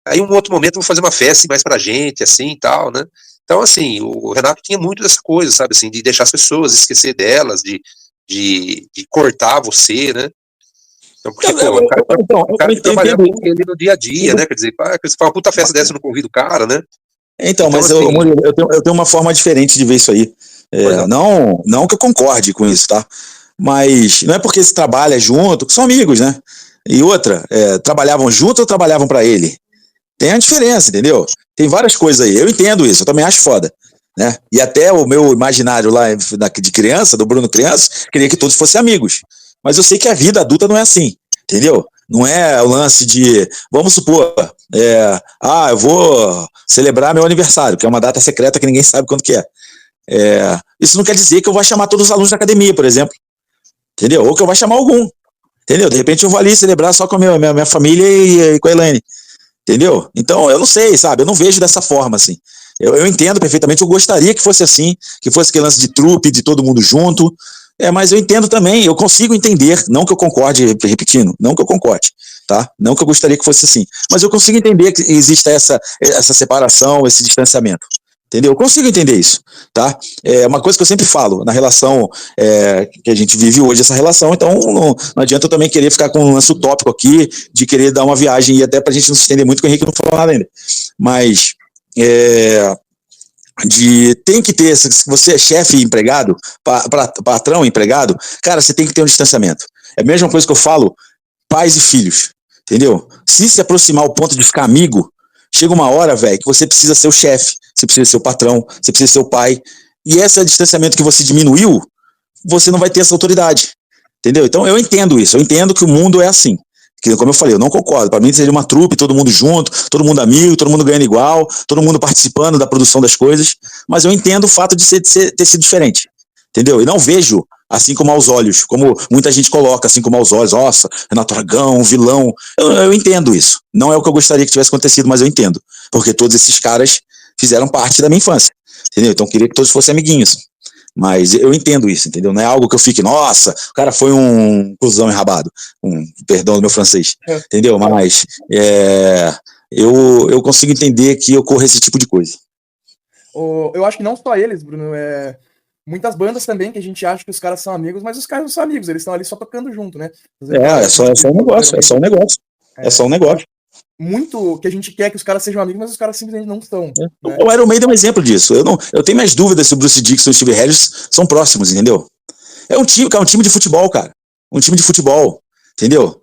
Aí, um outro momento, eu vou fazer uma festa assim, mais pra gente, assim, e tal, né? Então, assim, o Renato tinha muito dessa coisa, sabe, assim, de deixar as pessoas, esquecer delas, de cortar você, né? Então, porque, pô, o cara que trabalhava com ele no dia a dia, né? Quer dizer, você fala, puta festa dessa, eu não convido o cara, né? Então, mas assim, eu tenho uma forma diferente de ver isso aí. Não que eu concorde com isso, tá? Mas não é porque se trabalha junto, que são amigos, né? E outra, trabalhavam junto ou trabalhavam pra ele? Tem a diferença, entendeu? Tem várias coisas aí. Eu entendo isso, eu também acho foda. Né? E até o meu imaginário lá de criança, do Bruno criança, queria que todos fossem amigos. Mas eu sei que a vida adulta não é assim, entendeu? Não é o lance de, vamos supor, eu vou celebrar meu aniversário, que é uma data secreta que ninguém sabe quando que é. Isso não quer dizer que eu vou chamar todos os alunos da academia, por exemplo. Entendeu? Ou que eu vou chamar algum. Entendeu? De repente eu vou ali celebrar só com a minha família e com a Elaine. Entendeu? Então, eu não sei, sabe? Eu não vejo dessa forma, assim. Eu entendo perfeitamente, eu gostaria que fosse assim, que fosse aquele lance de trupe, de todo mundo junto, mas eu entendo também, eu consigo entender, não que eu concorde, repetindo, não que eu concorde, tá? Não que eu gostaria que fosse assim, mas eu consigo entender que exista essa separação, esse distanciamento. Entendeu? Eu consigo entender isso, tá? É uma coisa que eu sempre falo, na relação que a gente vive hoje, essa relação, então não adianta eu também querer ficar com um lance utópico aqui, de querer dar uma viagem, e até pra gente não se estender muito, que o Henrique não falou nada ainda. Mas, tem que ter, se você é chefe e empregado, patrão e empregado, cara, você tem que ter um distanciamento. É a mesma coisa que eu falo, pais e filhos, entendeu? Se aproximar ao ponto de ficar amigo, chega uma hora, velho, que você precisa ser o chefe, você precisa ser o patrão, você precisa ser o pai, e esse distanciamento que você diminuiu, você não vai ter essa autoridade, entendeu? Então eu entendo isso, eu entendo que o mundo é assim, que, como eu falei, eu não concordo, para mim seria uma trupe, todo mundo junto, todo mundo amigo, todo mundo ganhando igual, todo mundo participando da produção das coisas, mas eu entendo o fato de ter sido diferente, entendeu? E não vejo assim como aos olhos, como muita gente coloca, assim como aos olhos, nossa, Renato Aragão, um vilão. Eu entendo isso. Não é o que eu gostaria que tivesse acontecido, mas eu entendo. Porque todos esses caras fizeram parte da minha infância, entendeu? Então eu queria que todos fossem amiguinhos. Mas eu entendo isso, entendeu? Não é algo que eu fique, nossa, o cara foi um cuzão enrabado. Perdão do meu francês, entendeu? Mas eu consigo entender que ocorre esse tipo de coisa. Eu acho que não só eles, Bruno, muitas bandas também que a gente acha que os caras são amigos, mas os caras não são amigos, eles estão ali só tocando junto, né? É só um negócio, é só um negócio. Muito que a gente quer que os caras sejam amigos, mas os caras simplesmente não são. Né? O Iron Maiden é um exemplo disso. Eu tenho minhas dúvidas se o Bruce Dickinson e o Steve Harris são próximos, entendeu? É um time de futebol, cara. Um time de futebol, entendeu?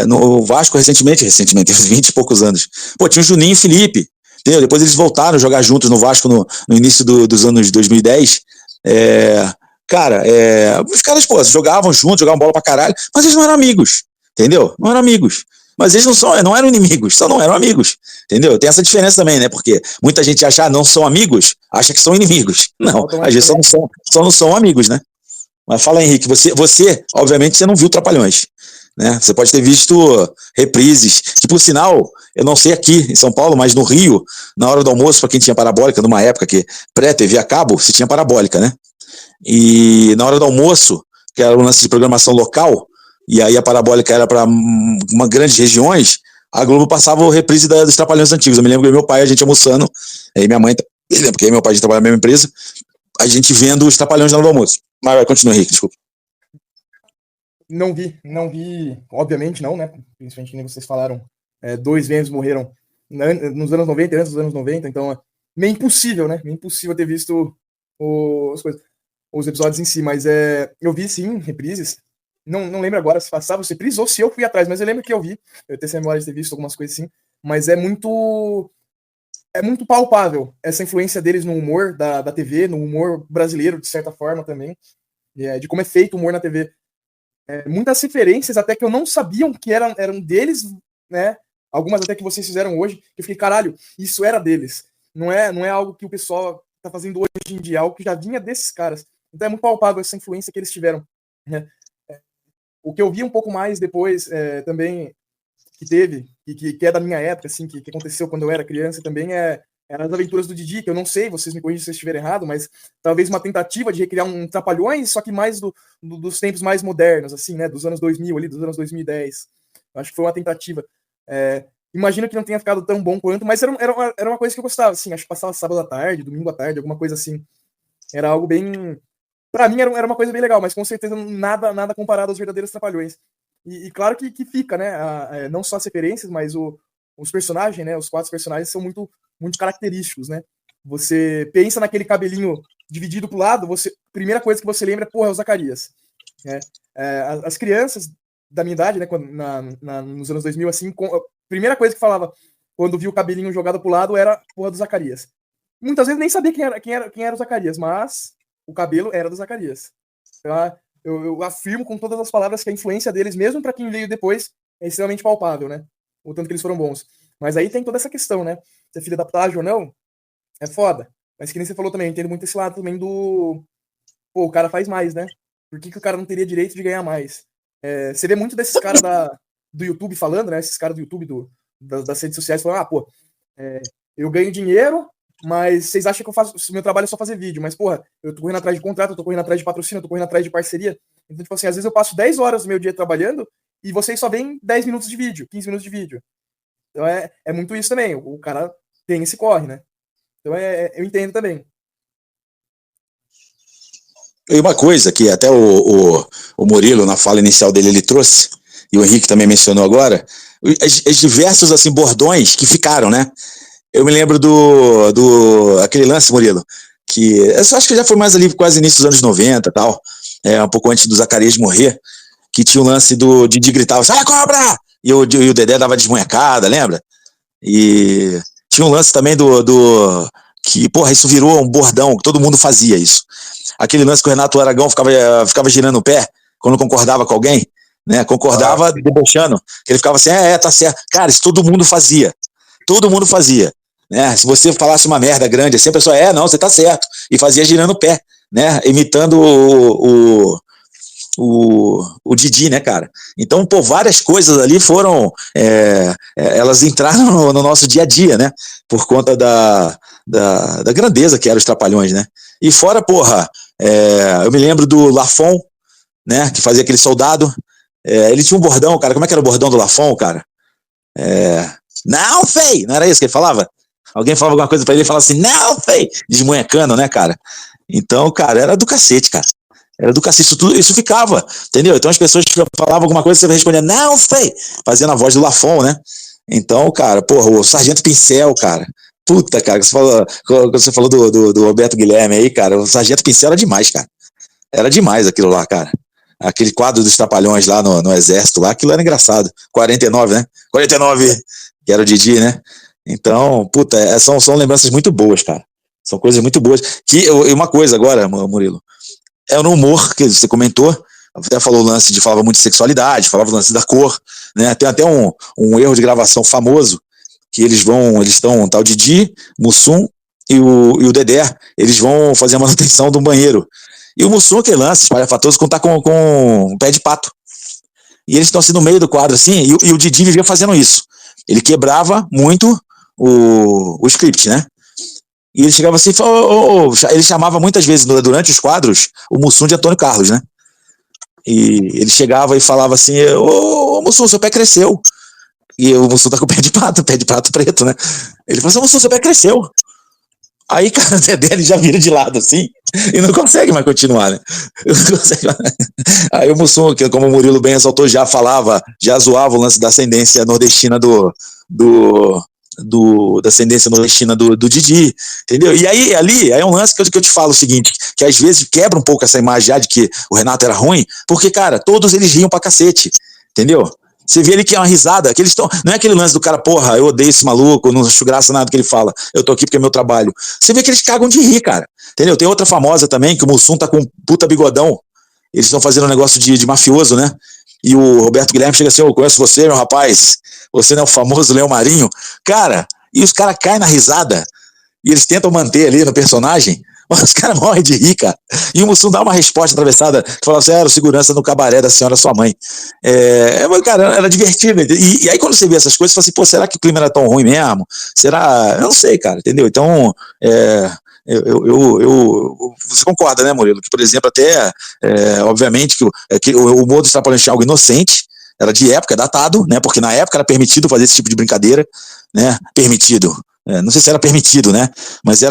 No Vasco recentemente, 20 e poucos anos. Pô, tinha o Juninho e o Felipe, entendeu? Depois eles voltaram a jogar juntos no Vasco no início dos anos 2010. Os caras, pô, jogavam juntos, jogavam bola pra caralho, mas eles não eram amigos, entendeu? Não eram amigos. Mas eles não eram inimigos, só não eram amigos, entendeu? Tem essa diferença também, né? Porque muita gente acha, não são amigos, acha que são inimigos. Não, às vezes só não são amigos, né? Mas fala, Henrique, você obviamente, você não viu Trapalhões, né? Você pode ter visto reprises, que por sinal, eu não sei aqui em São Paulo, mas no Rio, na hora do almoço, para quem tinha parabólica, numa época que pré-TV a cabo, se tinha parabólica, né? E na hora do almoço, que era um lance de programação local, e aí a parabólica era para grandes regiões, a Globo passava o reprise dos Trapalhões antigos. Eu me lembro que meu pai, a gente almoçando, e minha mãe, porque meu pai a gente trabalha na mesma empresa, a gente vendo os Trapalhões na hora do almoço. Mas continua, Henrique, desculpa. Não vi, obviamente não, né? Principalmente que nem vocês falaram, 2 membros morreram nos anos 90, antes dos anos 90, então é meio impossível, né? Meio impossível ter visto os episódios em si, mas eu vi sim reprises. Não lembro agora se passava os reprises ou se eu fui atrás, mas eu lembro que eu vi. Eu tenho essa memória de ter visto algumas coisas assim, mas é muito palpável essa influência deles no humor da TV, no humor brasileiro, de certa forma também, de como é feito o humor na TV. Muitas referências até que eu não sabia que eram deles, né? Algumas até que vocês fizeram hoje, que eu fiquei, caralho, isso era deles. Não é algo que o pessoal tá fazendo hoje em dia, é algo que já vinha desses caras. Então é muito palpável essa influência que eles tiveram, né? O que eu vi um pouco mais depois também, que teve, que é da minha época, assim, que aconteceu quando eu era criança também, eram as aventuras do Didi, que eu não sei, vocês me corrigem se eu estiver errado, mas talvez uma tentativa de recriar um Trapalhões, só que mais dos tempos mais modernos, assim, né, dos anos 2000 ali, dos anos 2010. Eu acho que foi uma tentativa. Imagino que não tenha ficado tão bom quanto, mas era uma coisa que eu gostava, assim, acho que passava sábado à tarde, domingo à tarde, alguma coisa assim. Era algo bem... Pra mim era uma coisa bem legal, mas com certeza nada comparado aos verdadeiros Trapalhões. E claro que fica, né? Não só as referências, mas os personagens, né? Os 4 personagens são muito, muito característicos, né? Você pensa naquele cabelinho dividido pro lado, a primeira coisa que você lembra é o Zacarias. Né? As crianças da minha idade, né? Nos anos 2000, assim, a primeira coisa que falava quando viu o cabelinho jogado pro lado era porra do Zacarias. Muitas vezes nem sabia quem era o Zacarias, mas o cabelo era do Zacarias. Então, eu afirmo com todas as palavras que a influência deles, mesmo para quem veio depois, é extremamente palpável, né? O tanto que eles foram bons. Mas aí tem toda essa questão, né? Se é filho da putagem ou não, é foda. Mas que nem você falou também, eu entendo muito esse lado também do... Pô, o cara faz mais, né? Por que o cara não teria direito de ganhar mais? Você vê muito desses caras do YouTube falando, né? Esses caras do YouTube, das redes sociais, falando, eu ganho dinheiro, mas vocês acham que meu trabalho é só fazer vídeo, mas, porra, eu tô correndo atrás de contrato, eu tô correndo atrás de patrocínio, eu tô correndo atrás de parceria. Então, tipo assim, às vezes eu passo 10 horas do meu dia trabalhando e vocês só veem 10 minutos de vídeo, 15 minutos de vídeo. Então é muito isso também, o cara tem esse corre, né? Então eu entendo também. E uma coisa que até o Murilo, na fala inicial dele, ele trouxe, e o Henrique também mencionou agora, os diversos, assim, bordões que ficaram, né? Eu me lembro aquele lance, Murilo, que eu acho que já foi mais ali quase início dos anos 90 e tal, um pouco antes do Zacarias morrer, que tinha o lance do Didi gritava, sai cobra! E o Dedé dava desmunhecada, lembra? E tinha um lance também que, porra, isso virou um bordão, todo mundo fazia isso. Aquele lance que o Renato Aragão ficava girando o pé quando concordava com alguém, né? Concordava debochando, que ele ficava assim, tá certo. Cara, isso todo mundo fazia. Todo mundo fazia. Né? Se você falasse uma merda grande assim, a pessoa, não, você tá certo. E fazia girando o pé, né? Imitando o Didi, né, cara? Então, pô, várias coisas ali foram, elas entraram no nosso dia a dia, né? Por conta da grandeza que eram os Trapalhões, né? E fora, porra, eu me lembro do Lafon, né? Que fazia aquele soldado. Ele tinha um bordão, cara. Como é que era o bordão do Lafon, cara? Não, fei! Não era isso que ele falava? Alguém falava alguma coisa pra ele e falava assim, não, fei! Desmunhecando, né, cara? Então, cara, era do cacete, cara. Era do cacete, isso ficava, entendeu? Então as pessoas falavam alguma coisa, você respondia, não, fei! Fazendo a voz do Lafon, né? Então, cara, porra, o Sargento Pincel, cara. Puta, cara, você falou do Roberto Guilherme aí, cara, o Sargento Pincel era demais, cara. Era demais aquilo lá, cara. Aquele quadro dos Trapalhões lá no Exército, lá, aquilo era engraçado. 49, né? 49, que era o Didi, né? Então, puta, são lembranças muito boas, cara. São coisas muito boas. E uma coisa agora, Murilo, no humor que você comentou, até falou o lance falava muito de sexualidade, falava o lance da cor, né? Tem até um erro de gravação famoso, que eles estão, tá o Didi, Mussum e o Dedé, eles vão fazer a manutenção do banheiro. E o Mussum, aquele lance, espalhafatoso, tá com um pé de pato. E eles estão assim no meio do quadro, assim, e o Didi vivia fazendo isso. Ele quebrava muito o script, né? E ele chegava assim, ele chamava muitas vezes, durante os quadros, o Mussum de Antônio Carlos, né? E ele chegava e falava assim, ô Mussum, seu pé cresceu. E o Mussum tá com pé de pato preto, né? Ele falou assim, Mussum, seu pé cresceu. Aí, cara, o Dedé ele já vira de lado, assim, e não consegue mais continuar, né? Não consegue mais. Aí o Mussum, que como o Murilo bem ressaltou, já zoava o lance da ascendência nordestina do da ascendência nordestina do Didi, entendeu? E aí, ali, é um lance que eu te falo o seguinte, que às vezes quebra um pouco essa imagem já de que o Renato era ruim, porque, cara, todos eles riam pra cacete, entendeu? Você vê ali que é uma risada, que eles estão. Não é aquele lance do cara, porra, eu odeio esse maluco, não acho graça nada que ele fala, eu tô aqui porque é meu trabalho. Você vê que eles cagam de rir, cara. Entendeu? Tem outra famosa também, que o Mussum tá com um puta bigodão. Eles estão fazendo um negócio de mafioso, né? E o Roberto Guilherme chega assim: eu conheço você, meu rapaz. Você não é o famoso Leão Marinho. Cara, e os caras caem na risada. E eles tentam manter ali no personagem. Os caras morrem de rir, cara. E o Mussum dá uma resposta atravessada, que fala assim: era o segurança no cabaré da senhora sua mãe. Cara, era divertido. E aí quando você vê essas coisas, você fala assim: pô, será que o clima era tão ruim mesmo? Será? Eu não sei, cara, entendeu? Então, você concorda, né, Murilo? Que, por exemplo, até, obviamente, que o humor dos Trapalhões tinha algo inocente, era de época, datado, né? Porque na época era permitido fazer esse tipo de brincadeira, né? Permitido. Não sei se era permitido, né? Mas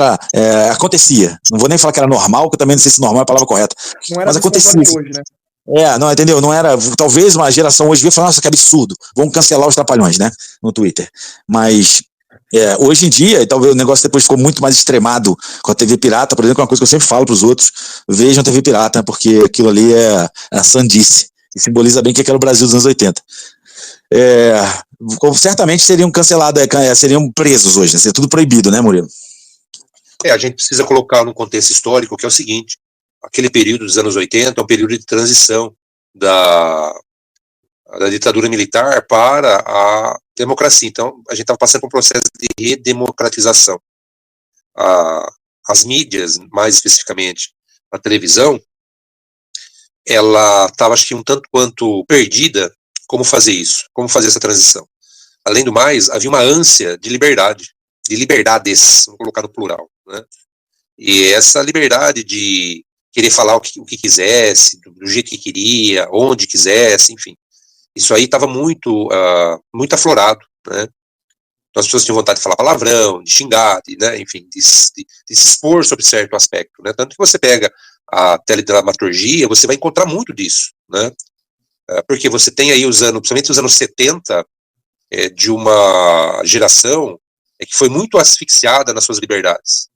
acontecia. Não vou nem falar que era normal, porque eu também não sei se normal é a palavra correta. Não era mas acontecia. hoje, né? Não, entendeu? Não era. Talvez uma geração hoje via falar, nossa, que absurdo, vamos cancelar os Trapalhões, né? No Twitter. Mas hoje em dia, talvez o negócio depois ficou muito mais extremado com a TV Pirata, por exemplo, é uma coisa que eu sempre falo para os outros: vejam a TV Pirata, né? Porque aquilo ali é a sandice. E simboliza bem que era o Brasil dos anos 80. Certamente seriam cancelados, seriam presos hoje, né? Seria tudo proibido, né, Murilo? A gente precisa colocar no contexto histórico, que é o seguinte: aquele período dos anos 80 é um período de transição da ditadura militar para a democracia. Então, a gente estava passando por um processo de redemocratização. As mídias, mais especificamente a televisão, ela estava, acho que, um tanto quanto perdida como fazer isso, como fazer essa transição. Além do mais, havia uma ânsia de liberdade, de liberdades, vamos colocar no plural, né? E essa liberdade de querer falar o que quisesse, do jeito que queria, onde quisesse, enfim. Isso aí estava muito aflorado, né? Então, as pessoas tinham vontade de falar palavrão, de xingar, né? Enfim, de se expor sobre certo aspecto, né? Tanto que você pega a teledramaturgia, você vai encontrar muito disso, né? Porque você tem aí principalmente os anos 70, de uma geração que foi muito asfixiada nas suas liberdades.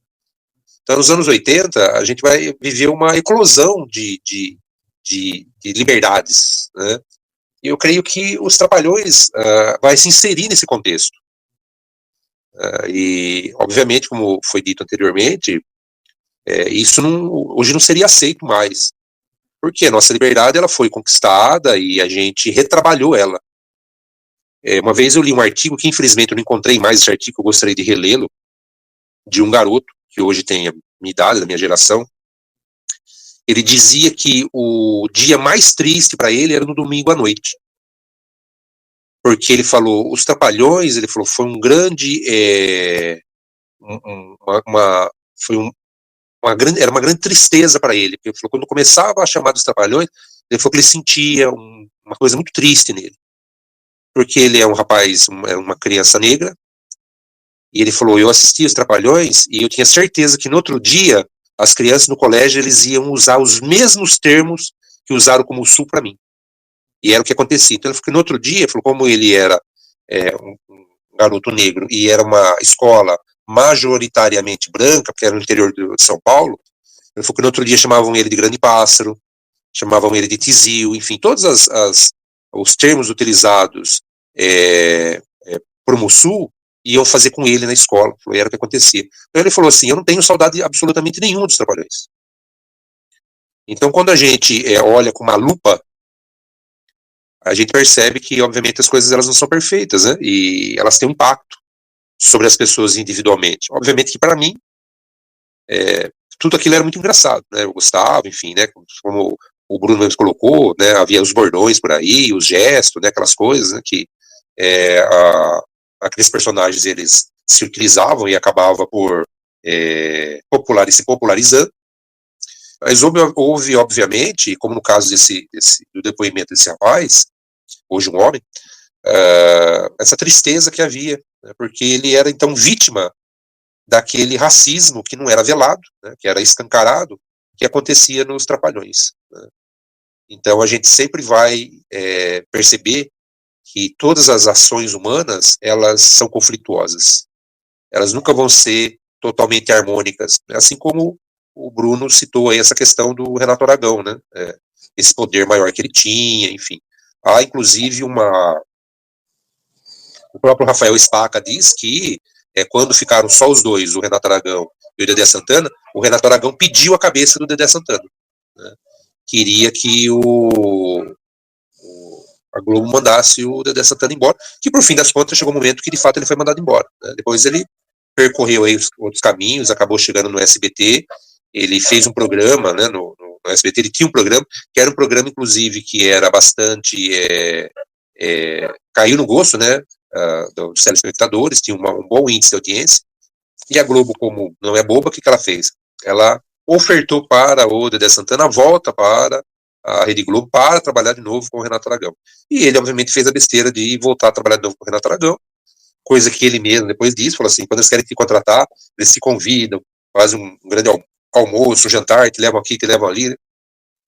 Então, nos anos 80, a gente vai viver uma eclosão de liberdades, né? E eu creio que os Trapalhões vai se inserir nesse contexto. E, obviamente, como foi dito anteriormente, isso hoje não seria aceito mais. Porque a nossa liberdade ela foi conquistada e a gente retrabalhou ela. Uma vez eu li um artigo, que infelizmente eu não encontrei mais esse artigo, eu gostaria de relê-lo, de um garoto, que hoje tem a minha idade, da minha geração. Ele dizia que o dia mais triste para ele era no domingo à noite. Porque ele falou, os Trapalhões, ele falou, foi um grande, era uma grande tristeza para ele. Ele falou, quando começava a chamar dos Trapalhões, ele falou que ele sentia uma coisa muito triste nele. Porque ele é um rapaz, uma criança negra, e ele falou, eu assisti os Trapalhões, e eu tinha certeza que no outro dia, as crianças no colégio, eles iam usar os mesmos termos que usaram como Sul para mim. E era o que acontecia. Então ele falou que no outro dia, ele falou, como ele era um garoto negro, e era uma escola majoritariamente branca, porque era no interior de São Paulo, ele falou que no outro dia chamavam ele de grande pássaro, chamavam ele de tizil, enfim, todos os termos utilizados por Mussul iam fazer com ele na escola, e era o que acontecia. Então ele falou assim, eu não tenho saudade absolutamente nenhuma dos Trapalhões. Então quando a gente olha com uma lupa, a gente percebe que, obviamente, as coisas elas não são perfeitas, né? E elas têm um impacto sobre as pessoas individualmente. Obviamente que, para mim, tudo aquilo era muito engraçado, né? Eu gostava, enfim, né? Como o Bruno mesmo colocou, né? Havia os bordões por aí, os gestos, né? Aquelas coisas, né? Que aqueles personagens, eles se utilizavam e acabava por se popularizando. Mas houve, obviamente, como no caso do depoimento desse rapaz, hoje um homem, essa tristeza que havia, né, porque ele era então vítima daquele racismo que não era velado, né, que era escancarado, que acontecia nos Trapalhões, né. Então a gente sempre vai perceber que todas as ações humanas, elas são conflituosas. Elas nunca vão ser totalmente harmônicas, assim como o Bruno citou aí essa questão do Renato Aragão, né? Esse poder maior que ele tinha, enfim. Há, inclusive, o próprio Rafael Spaca diz que quando ficaram só os dois, o Renato Aragão e o Dedé Santana, o Renato Aragão pediu a cabeça do Dedé Santana, né? Queria que a Globo mandasse o Dedé Santana embora, que por fim das contas chegou um momento que de fato ele foi mandado embora, né? Depois ele percorreu aí os outros caminhos, acabou chegando no SBT, ele fez um programa, né, no SBT, ele tinha um programa, que era um programa inclusive que era bastante, caiu no gosto, né, dos telespectadores, tinha um bom índice de audiência, e a Globo, como não é boba, o que ela fez? Ela ofertou para o Dedé Santana a volta para a Rede Globo para trabalhar de novo com o Renato Aragão. E ele, obviamente, fez a besteira de voltar a trabalhar de novo com o Renato Aragão, coisa que ele mesmo, depois disso, falou assim, quando eles querem te contratar, eles se convidam, fazem um grande almoço, um jantar, te levam aqui, te levam ali, né?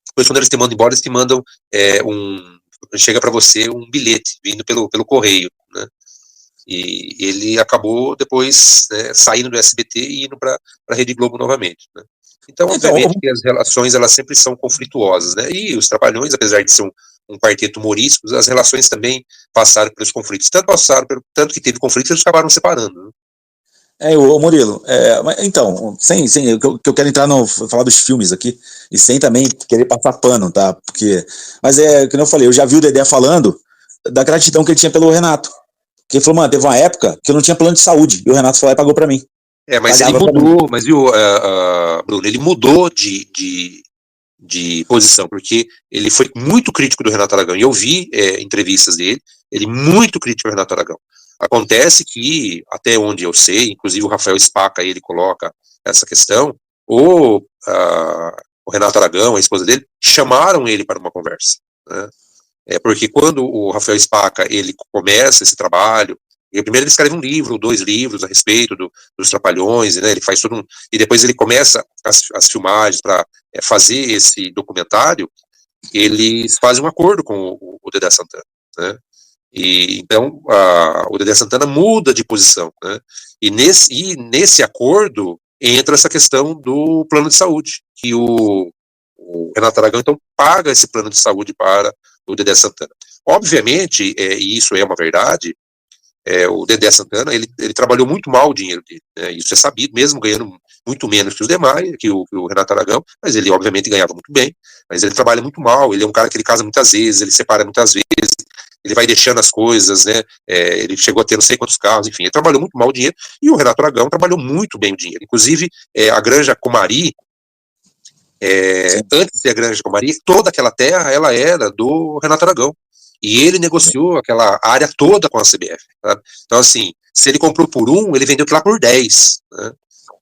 Depois, quando eles te mandam embora, eles te mandam chega para você um bilhete, vindo pelo correio, né? E ele acabou depois, né, saindo do SBT e indo para a Rede Globo novamente, né? Então, obviamente, que as relações elas sempre são conflituosas, né? E os Trapalhões, apesar de ser um quarteto humorístico, as relações também passaram pelos conflitos. Tanto que teve conflitos, eles acabaram separando, né? O Murilo, então, sem que eu quero entrar falar dos filmes aqui, e sem também querer passar pano, tá? Mas como eu falei, eu já vi o Dedé falando da gratidão que ele tinha pelo Renato. Que ele falou, mano, teve uma época que eu não tinha plano de saúde, e o Renato foi lá e pagou pra mim. Mas ele mudou, mas viu, Bruno, ele mudou de posição, porque ele foi muito crítico do Renato Aragão, e eu vi entrevistas dele, ele muito crítico do Renato Aragão. Acontece que, até onde eu sei, inclusive o Rafael Spaca, ele coloca essa questão, o Renato Aragão, a esposa dele, chamaram ele para uma conversa, né? Porque quando o Rafael Spaca, ele começa esse trabalho, primeiro ele escreve um livro, ou 2 livros a respeito dos Trapalhões, né, ele faz e depois ele começa as filmagens para fazer esse documentário, eles fazem um acordo com o Dedé Santana, né? E então o Dedé Santana muda de posição, né? E nesse acordo entra essa questão do plano de saúde, que o Renato Aragão então paga esse plano de saúde para o Dedé Santana. Obviamente, e isso é uma verdade, o Dedé Santana, ele trabalhou muito mal o dinheiro dele, né? Isso é sabido, mesmo ganhando muito menos que os demais, que o Renato Aragão, mas ele obviamente ganhava muito bem, mas ele trabalha muito mal, ele é um cara que ele casa muitas vezes, ele separa muitas vezes, ele vai deixando as coisas, né? Ele chegou a ter não sei quantos carros, enfim, ele trabalhou muito mal o dinheiro, e o Renato Aragão trabalhou muito bem o dinheiro, inclusive a Granja Comari, antes de ser a Granja Comari, toda aquela terra, ela era do Renato Aragão, e ele negociou aquela área toda com a CBF, sabe? Então, assim, se ele comprou por 1, ele vendeu lá por 10, né?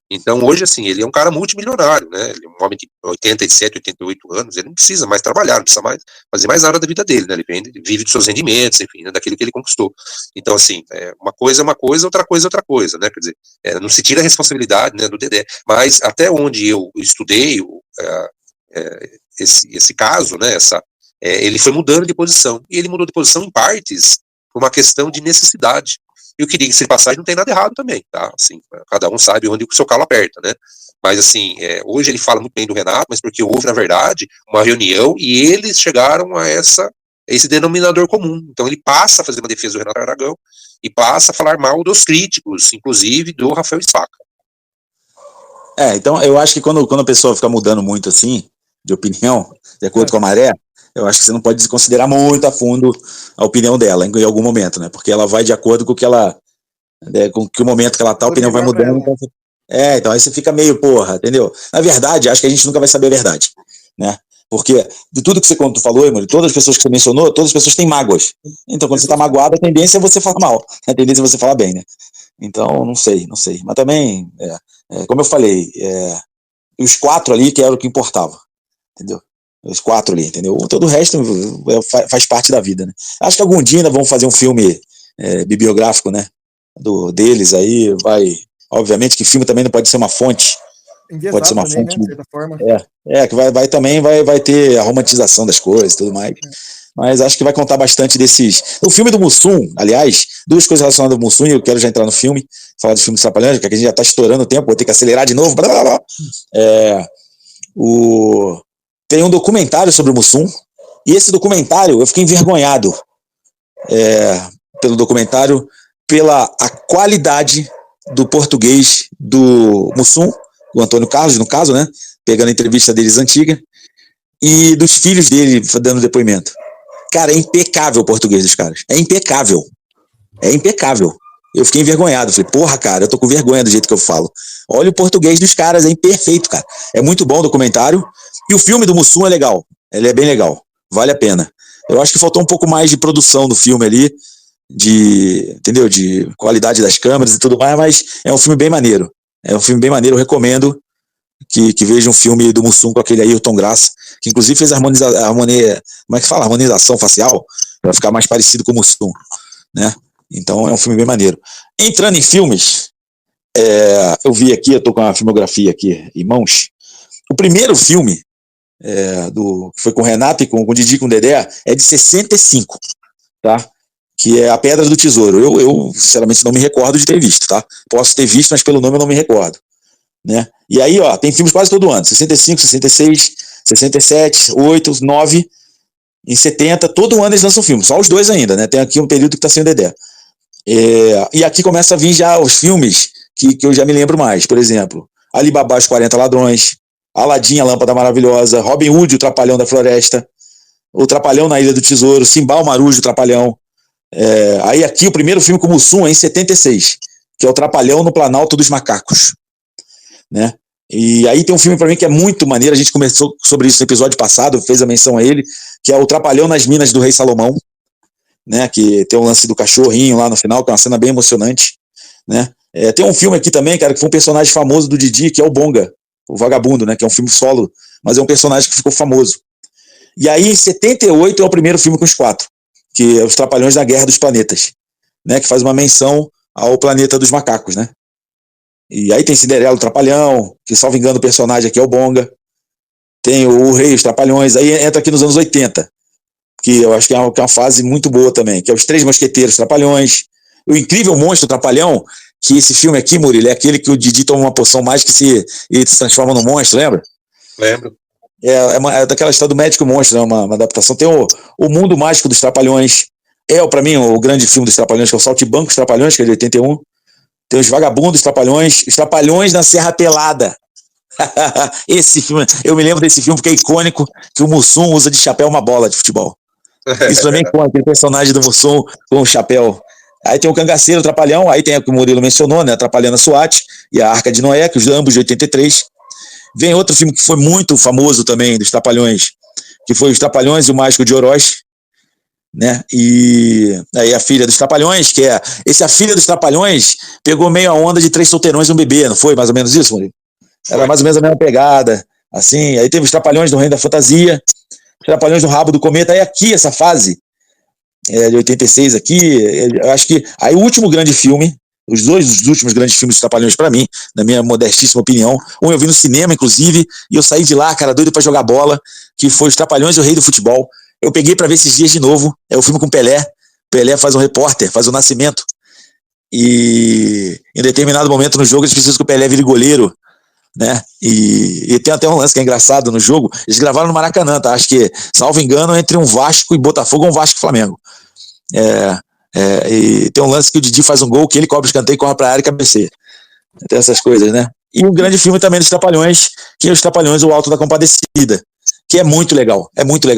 Então, hoje, assim, ele é um cara multimilionário, né? Ele é um homem de 87, 88 anos, ele não precisa mais trabalhar, não precisa mais fazer mais nada da vida dele, né? Ele vive de seus rendimentos, enfim, né? Daquilo que ele conquistou. Então, assim, uma coisa é uma coisa, outra coisa é outra coisa, né? Quer dizer, não se tira a responsabilidade, né, do Dedé, mas até onde eu estudei esse caso, né, ele foi mudando de posição, e ele mudou de posição em partes por uma questão de necessidade. E eu queria que se passagem não tem nada errado também, tá? Assim, cada um sabe onde o seu calo aperta, né? Mas assim, hoje ele fala muito bem do Renato, mas porque houve, na verdade, uma reunião e eles chegaram a esse denominador comum. Então ele passa a fazer uma defesa do Renato Aragão e passa a falar mal dos críticos, inclusive do Rafael Spaca. Então eu acho que quando a pessoa fica mudando muito assim, de opinião, de acordo com a maré, eu acho que você não pode desconsiderar muito a fundo a opinião dela em algum momento, né? Porque ela vai de acordo com o que com que o momento que ela tá, a opinião vai mudando. Então aí você fica meio, porra, entendeu? Na verdade, acho que a gente nunca vai saber a verdade, né? Porque de tudo que você falou, Emily, todas as pessoas que você mencionou, todas as pessoas têm mágoas. Então quando você tá magoado, a tendência é você falar mal, a tendência é você falar bem, né? Então, não sei. Mas também, como eu falei, os 4 ali que era o que importava, entendeu? Os 4 ali, entendeu? Todo o resto faz parte da vida, né? Acho que algum dia ainda vão fazer um filme bibliográfico, né? Deles aí, obviamente que filme também não pode ser uma fonte. Enviesado pode ser uma também, fonte, né, de certa forma. que vai ter a romantização das coisas e tudo mais. mas acho que vai contar bastante desses. O filme do Mussum, aliás, duas coisas relacionadas ao Mussum, e eu quero já entrar no filme, falar do filme dos Trapalhões, porque a gente já está estourando o tempo, vou ter que acelerar de novo. Blá, blá, blá. Tem um documentário sobre o Mussum, e esse documentário eu fiquei envergonhado pelo documentário, pela a qualidade do português do Mussum, o Antônio Carlos, no caso, né? Pegando a entrevista deles antiga, e dos filhos dele dando depoimento. Cara, é impecável o português dos caras. É impecável. É impecável. Eu fiquei envergonhado. Falei, porra, cara, eu tô com vergonha do jeito que eu falo. Olha o português dos caras, é imperfeito, cara. É muito bom o documentário. E o filme do Mussum é legal. Ele é bem legal. Vale a pena. Eu acho que faltou um pouco mais de produção no filme ali, entendeu? De qualidade das câmeras e tudo mais, mas é um filme bem maneiro. É um filme bem maneiro, eu recomendo que veja um filme do Mussum com aquele Ayrton Graça, que inclusive fez como é que fala? Harmonização facial, para ficar mais parecido com o Mussum, né? Então é um filme bem maneiro. Entrando em filmes, eu vi aqui, eu tô com a filmografia aqui em mãos. O primeiro filme, que foi com o Renato e com o Didi e com o Dedé, é de 65, tá? Que é A Pedra do Tesouro. Eu sinceramente não me recordo de ter visto, tá? Posso ter visto, mas pelo nome eu não me recordo, né? E aí, ó, tem filmes quase todo ano, 65, 66, 67, 8, 9, em 70, todo ano eles lançam filmes, só os dois ainda, né? Tem aqui um período que tá sem o Dedé. E aqui começa a vir já os filmes que eu já me lembro mais, por exemplo, Alibaba, os 40 Ladrões, Aladim, a Lâmpada Maravilhosa, Robin Hood, o Trapalhão da Floresta, o Trapalhão na Ilha do Tesouro, Simbal Marujo, o Trapalhão. Aí aqui o primeiro filme com o Mussum é em 76, que é o Trapalhão no Planalto dos Macacos, né? E aí tem um filme para mim que é muito maneiro, a gente conversou sobre isso no episódio passado, fez a menção a ele, que é o Trapalhão nas Minas do Rei Salomão, né? Que tem o lance do cachorrinho lá no final, que é uma cena bem emocionante, né? Tem um filme aqui também, cara, que foi um personagem famoso do Didi, que é o Bonga, o Vagabundo, né? Que é um filme solo, mas é um personagem que ficou famoso. E aí em 78 é o primeiro filme com os quatro, que é Os Trapalhões da Guerra dos Planetas, né? Que faz uma menção ao planeta dos macacos, né? E aí tem Cinderela, o Trapalhão, que, salvo engano, o personagem aqui é o Bonga. Tem o Rei, os Trapalhões. Aí entra aqui nos anos 80, que eu acho que é uma fase muito boa também, que é Os Três Mosqueteiros Trapalhões. O Incrível Monstro Trapalhão, que esse filme aqui, Murilo, é aquele que o Didi toma uma poção mágica e se transforma num monstro, lembra? Lembro. É daquela história do Médico Monstro, né? Uma adaptação. Tem o Mundo Mágico dos Trapalhões. Pra mim, o grande filme dos Trapalhões, que é o Saltimbanco dos Trapalhões, que é de 81. Tem Os Vagabundos Trapalhões, Os Trapalhões na Serra Pelada. Esse filme, eu me lembro desse filme porque é icônico, que o Mussum usa de chapéu uma bola de futebol. Isso também é icônico, aquele personagem do Mussum com o chapéu. Aí tem o Cangaceiro, o Trapalhão, aí tem o que o Murilo mencionou, né? Atrapalhando a SWAT e a Arca de Noé, que os ambos de 83. Vem outro filme que foi muito famoso também, dos Trapalhões, que foi Os Trapalhões e o Mágico de Oroz, né? E aí a filha dos Trapalhões, a filha dos Trapalhões pegou meio a onda de Três Solteirões e um Bebê, não foi mais ou menos isso, Murilo? Era mais ou menos a mesma pegada, assim. Aí teve Os Trapalhões do Reino da Fantasia, Os Trapalhões do Rabo do Cometa. Aí aqui, essa fase de 86 aqui, eu acho que aí o último grande filme, os últimos grandes filmes dos Trapalhões pra mim, na minha modestíssima opinião, um eu vi no cinema, inclusive, e eu saí de lá, cara, doido pra jogar bola, que foi Os Trapalhões e o Rei do Futebol. Eu peguei pra ver esses dias de novo, é o filme com Pelé. Pelé faz um repórter, faz o Nascimento, e em determinado momento no jogo eles precisam que o Pelé vire goleiro, né? E tem até um lance que é engraçado no jogo, eles gravaram no Maracanã, tá? Acho que, salvo engano, entre um Vasco e Botafogo ou um Vasco e Flamengo. E tem um lance que o Didi faz um gol, que ele cobra o escanteio, corre pra área e cabeceia. Tem essas coisas, né? E um grande filme também dos Trapalhões, que é Os Trapalhões, o Alto da Compadecida, que é muito legal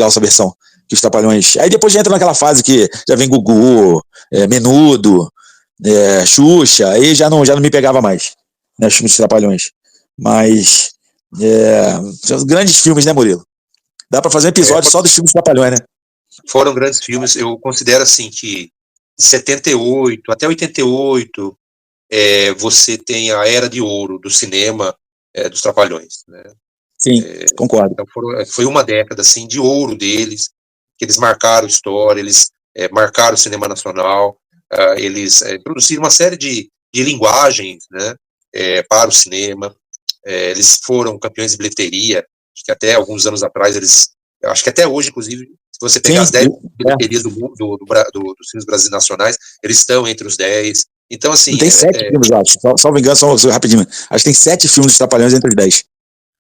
essa versão que os Trapalhões. Aí depois já entra naquela fase que já vem Gugu, Menudo, Xuxa, aí já não me pegava mais, né, os filmes dos Trapalhões. Mas são grandes filmes, né, Murilo? Dá pra fazer um episódio só dos filmes dos Trapalhões, né? Foram grandes filmes. Eu considero assim que de 78 até 88 você tem a era de ouro do cinema dos Trapalhões, né? Sim, concordo. Então foi uma década assim de ouro deles, que eles marcaram história, eles marcaram o cinema nacional, eles produziram uma série de linguagens, né, para o cinema. Eles foram campeões de bilheteria, acho que até alguns anos atrás acho que até hoje, inclusive, Se você pegar as 10 é. bilheterias dos filmes brasileiros nacionais, eles estão entre os 10. Então, assim. Tem 7 filmes, eu acho. Salvo engano, só rapidinho. Acho que tem 7 filmes dos Trapalhões entre os 10.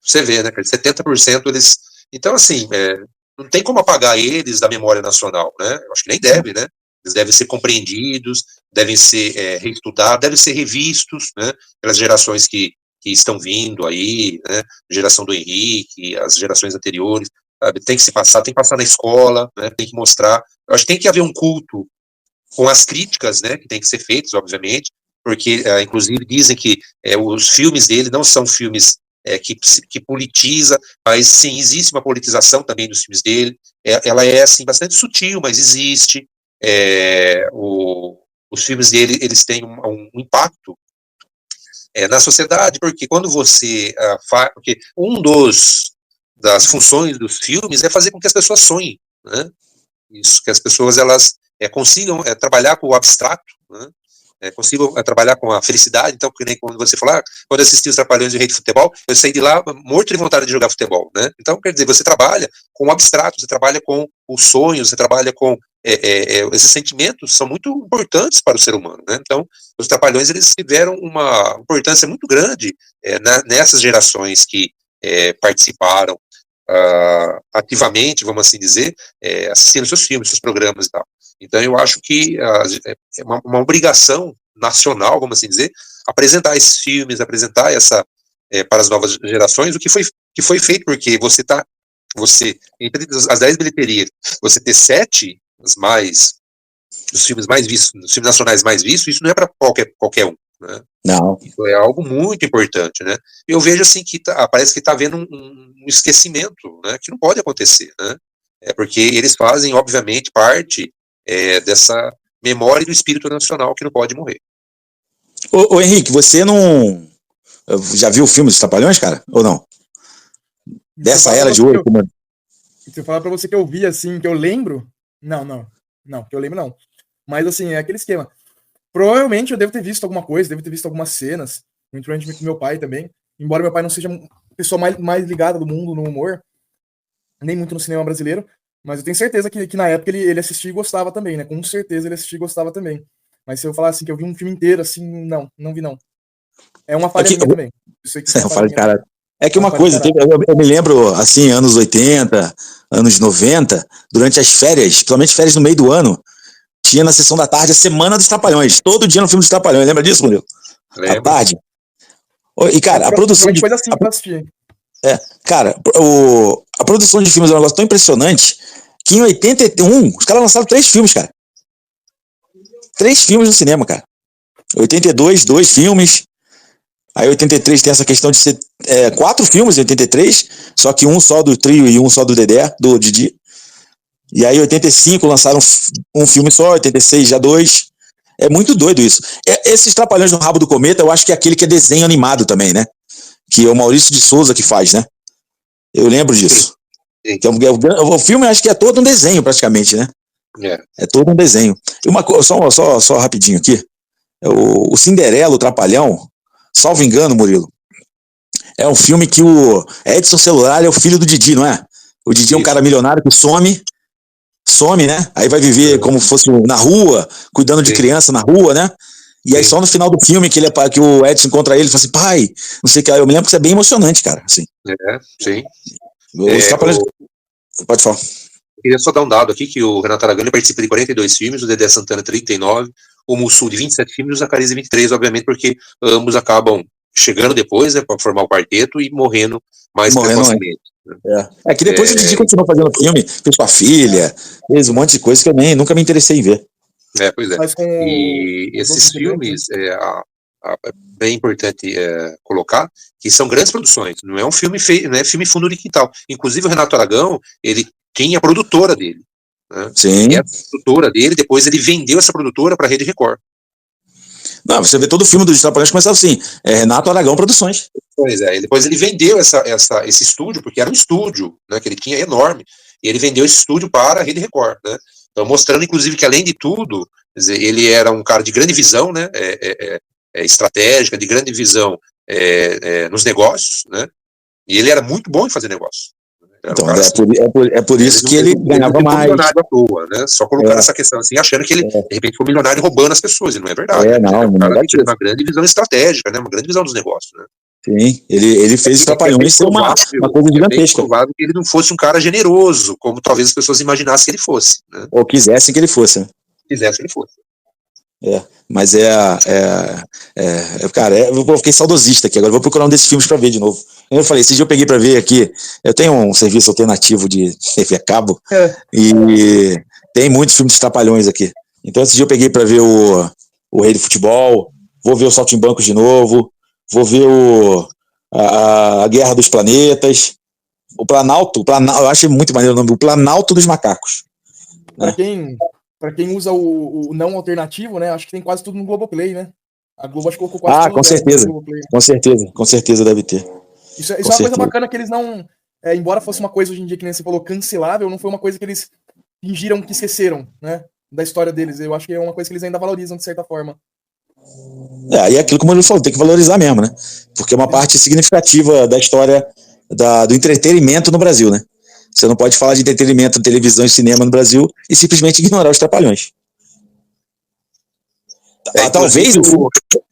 Você vê, né, cara? 70% eles. Então, assim, não tem como apagar eles da memória nacional, né? Eu acho que nem deve, né? Eles devem ser compreendidos, devem ser reestudados, devem ser revistos, né? Pelas gerações que estão vindo aí, né? Geração do Henrique, as gerações anteriores. Sabe? Tem que passar na escola, né? Tem que mostrar. Eu acho que tem que haver um culto com as críticas, né? Que tem que ser feitas, obviamente, porque, inclusive, dizem que os filmes dele não são filmes que politiza, mas sim, existe uma politização também dos filmes dele. Ela é, assim, bastante sutil, mas existe. Os filmes dele, eles têm um impacto na sociedade, porque quando você faz. Porque das funções dos filmes é fazer com que as pessoas sonhem, né? Isso, que as pessoas elas consigam trabalhar com o abstrato, né? Consigam trabalhar com a felicidade. Então, que nem quando você falar, quando eu assisti os Trapalhões e o Rei do Futebol, eu saí de lá morto de vontade de jogar futebol, né? Então, quer dizer, você trabalha com o abstrato, você trabalha com os sonhos, você trabalha com esses sentimentos são muito importantes para o ser humano, né? Então, os Trapalhões, eles tiveram uma importância muito grande nessas gerações que participaram ativamente, vamos assim dizer, assistindo seus filmes, seus programas e tal. Então, eu acho que é uma obrigação nacional, vamos assim dizer, apresentar esses filmes, apresentar para as novas gerações o que foi feito, porque entre as 10 bilheterias, você ter 7 dos filmes mais vistos, dos filmes nacionais mais vistos, isso não é para qualquer um, né? Não. Isso é algo muito importante, né? Eu vejo assim que parece que está havendo um esquecimento, né? Que não pode acontecer, né? Porque eles fazem, obviamente, parte dessa memória do espírito nacional que não pode morrer. Ô Henrique, você não já viu o filme dos Trapalhões, cara? Ou não? Dessa era de ouro? Se eu falar pra você que eu vi, assim, que eu lembro, não, que eu lembro não. Mas, assim, é aquele esquema. Provavelmente eu devo ter visto alguma coisa, devo ter visto algumas cenas, muito com meu pai também, embora meu pai não seja a pessoa mais ligada do mundo no humor, nem muito no cinema brasileiro, mas eu tenho certeza que na época ele assistia e gostava também, né? Com certeza ele assistia e gostava também. Mas se eu falar assim que eu vi um filme inteiro, assim, não vi não. É uma falha minha também. Eu falei, cara, é que uma coisa, eu me lembro, assim, anos 80, anos 90, durante as férias, principalmente férias no meio do ano, tinha na sessão da tarde a Semana dos Trapalhões. Todo dia no filme dos Trapalhões. Lembra disso, Murilo? À tarde. E, cara, a produção de... coisa assim pra assistir. Cara, a produção de filmes é um negócio tão impressionante que em 81, os caras lançaram 3 filmes, cara. 3 filmes no cinema, cara. 82, 2 filmes. Aí 83 tem essa questão de ser 4 filmes em 83, só que um só do trio e um só do Dedé, do Didi. E aí 85 lançaram um filme só, 86 já 2. É muito doido isso. Esses Trapalhões no Rabo do Cometa, eu acho que é aquele que é desenho animado também, né? Que é o Maurício de Souza que faz, né? Eu lembro disso. Sim. O filme acho que é todo um desenho praticamente, né? É todo um desenho. E uma coisa, só rapidinho aqui. O Cinderela, o Trapalhão, salvo engano, Murilo, é um filme que o Edson Celular é o filho do Didi, não é? O Didi é um cara milionário que some, né? Aí vai viver como fosse na rua, cuidando de criança na rua, né? E aí só no final do filme que o Edson encontra ele e fala assim, pai, não sei o que, eu me lembro que isso é bem emocionante, cara, assim. Sim. Pode falar. Eu queria só dar um dado aqui, que o Renato Aragão participa de 42 filmes, o Dedé Santana 39, o Mussum de 27 filmes e o Zacarias de 23, obviamente, porque ambos acabam chegando depois, né, para formar o quarteto e morrendo mais precocemente. É que depois o Didi continuou fazendo filme, fez com a filha, fez um monte de coisa que eu nunca me interessei em ver. Pois é. E esses filmes, é bem importante colocar, que são grandes produções, não é um filme feio, não é filme fundo de quintal. Inclusive o Renato Aragão, ele tinha a produtora dele. Né? Sim. E a produtora dele, depois ele vendeu essa produtora para a Rede Record. Não, você vê todo o filme dos Trapalhões começava assim, Renato Aragão Produções. Pois é, e depois ele vendeu esse estúdio, porque era um estúdio, né, que ele tinha enorme, e ele vendeu esse estúdio para a Rede Record, né? Então, mostrando, inclusive, que além de tudo, quer dizer, ele era um cara de grande visão, né, estratégica, de grande visão nos negócios, né, e ele era muito bom em fazer negócio. Então, cara, assim, é por isso que ele ganhava não mais. milionário à toa, né? Só colocar essa questão assim, achando que ele, de repente, foi milionário roubando as pessoas, e não é verdade. Né? Não, Ele é um cara não é que teve uma grande visão estratégica, né? Uma grande visão dos negócios, né? Sim, ele fez os Trapalhões ser uma coisa gigantesca. É bem provável que ele não fosse um cara generoso, como talvez as pessoas imaginassem que ele fosse, né? Ou quisessem que ele fosse. Quisessem que ele fosse. Mas cara, eu fiquei saudosista aqui. Agora eu vou procurar um desses filmes pra ver de novo. Eu falei, esse dia eu peguei pra ver aqui. Eu tenho um serviço alternativo de TV a cabo e tem muitos filmes de Trapalhões aqui. Então esse dia eu peguei pra ver o Rei do Futebol, vou ver o Saltimbancos de novo, vou ver a Guerra dos Planetas, o Planalto, eu acho muito maneiro o nome, o Planalto dos Macacos. Pra quem usa o não alternativo, né? Acho que tem quase tudo no Globoplay, né? A Globo acho que colocou quase tudo. Com certeza deve ter. Isso é uma coisa bacana que eles não... embora fosse uma coisa hoje em dia, que nem você falou, cancelável, não foi uma coisa que eles fingiram que esqueceram, né? Da história deles. Eu acho que é uma coisa que eles ainda valorizam, de certa forma. E é aquilo como ele falou, tem que valorizar mesmo, né? Porque é uma parte significativa da história do entretenimento no Brasil, né? Você não pode falar de entretenimento, televisão e cinema no Brasil e simplesmente ignorar os Trapalhões. Talvez...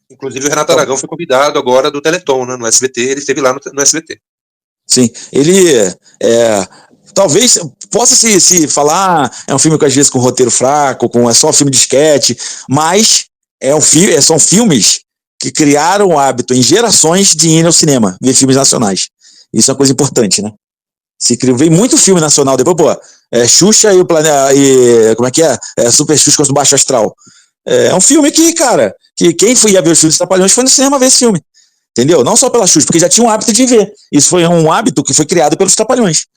Inclusive o Renato Aragão foi convidado agora do Teleton, né, no SBT, ele esteve lá no SBT. Sim, ele talvez possa se falar, é um filme que às vezes com roteiro fraco, é só um filme de esquete, mas são filmes que criaram o hábito em gerações de ir ao cinema, ver filmes nacionais. Isso é uma coisa importante, né? Veio muito filme nacional, depois, Xuxa e o Planeta, como é que é? Super Xuxa contra o Baixo Astral. É um filme que, cara, que quem ia ver os filmes dos Trapalhões foi no cinema ver esse filme. Entendeu? Não só pela Xuxa, porque já tinha um hábito de ver. Isso foi um hábito que foi criado pelos Trapalhões.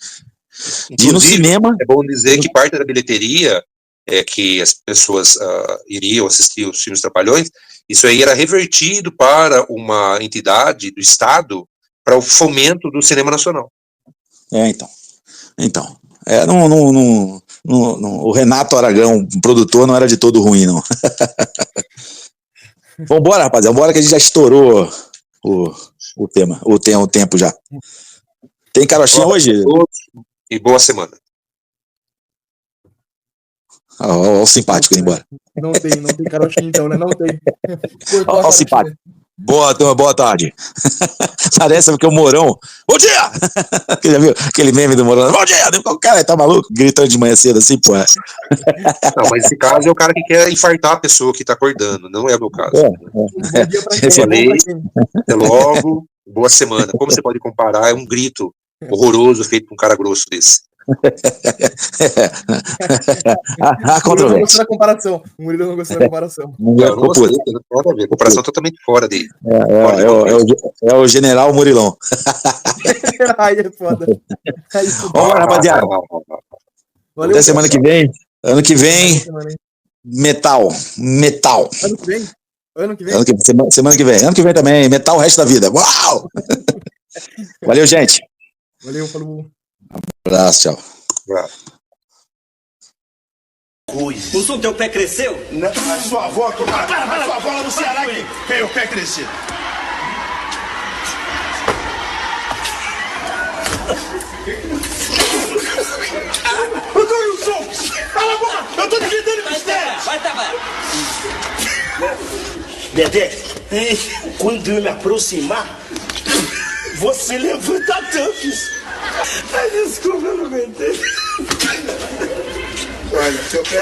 De ir no cinema. É bom dizer que parte da bilheteria que as pessoas iriam assistir os filmes Trapalhões, isso aí era revertido para uma entidade do Estado para o fomento do cinema nacional. Então. O Renato Aragão, produtor, não era de todo ruim, não. Vambora, rapaziada. Vambora que a gente já estourou o tempo já. Tem carochinha hoje? E boa semana. Ó, o simpático indo embora. Não tem carochinha então, né? Não tem. Ó, o simpático. Boa tarde. Parece que o Mourão. Bom dia! Já viu aquele meme do Mourão? Bom dia! O cara tá maluco? Gritando de manhã cedo assim, pô. Não, mas esse caso é o cara que quer infartar a pessoa que tá acordando. Não é o meu caso. Eu falei, até logo, boa semana. Como você pode comparar? É um grito horroroso feito por um cara grosso desse. O Murilo não gostou da comparação. Não gostei, não tem nada a ver. Comparação totalmente fora dele. É o general Murilão. Aí é foda. Bora, rapaziada. Valeu, até semana que vem. Ano que vem, metal. Ano que vem? Semana que vem. Ano que vem também, metal o resto da vida. Uau! Valeu, gente. Valeu, falou. Abraço, tchau. O som teu pé cresceu? Não, a sua avó, para, sua avó lá no Ceará que tem o pé crescido. Eu som! Cala a boca! Eu tô gritando mistério! Vai, Tabar! Dedé, quando eu me aproximar, você levanta tampos. Ai, desculpa, eu não aguentei. Olha, seu pé...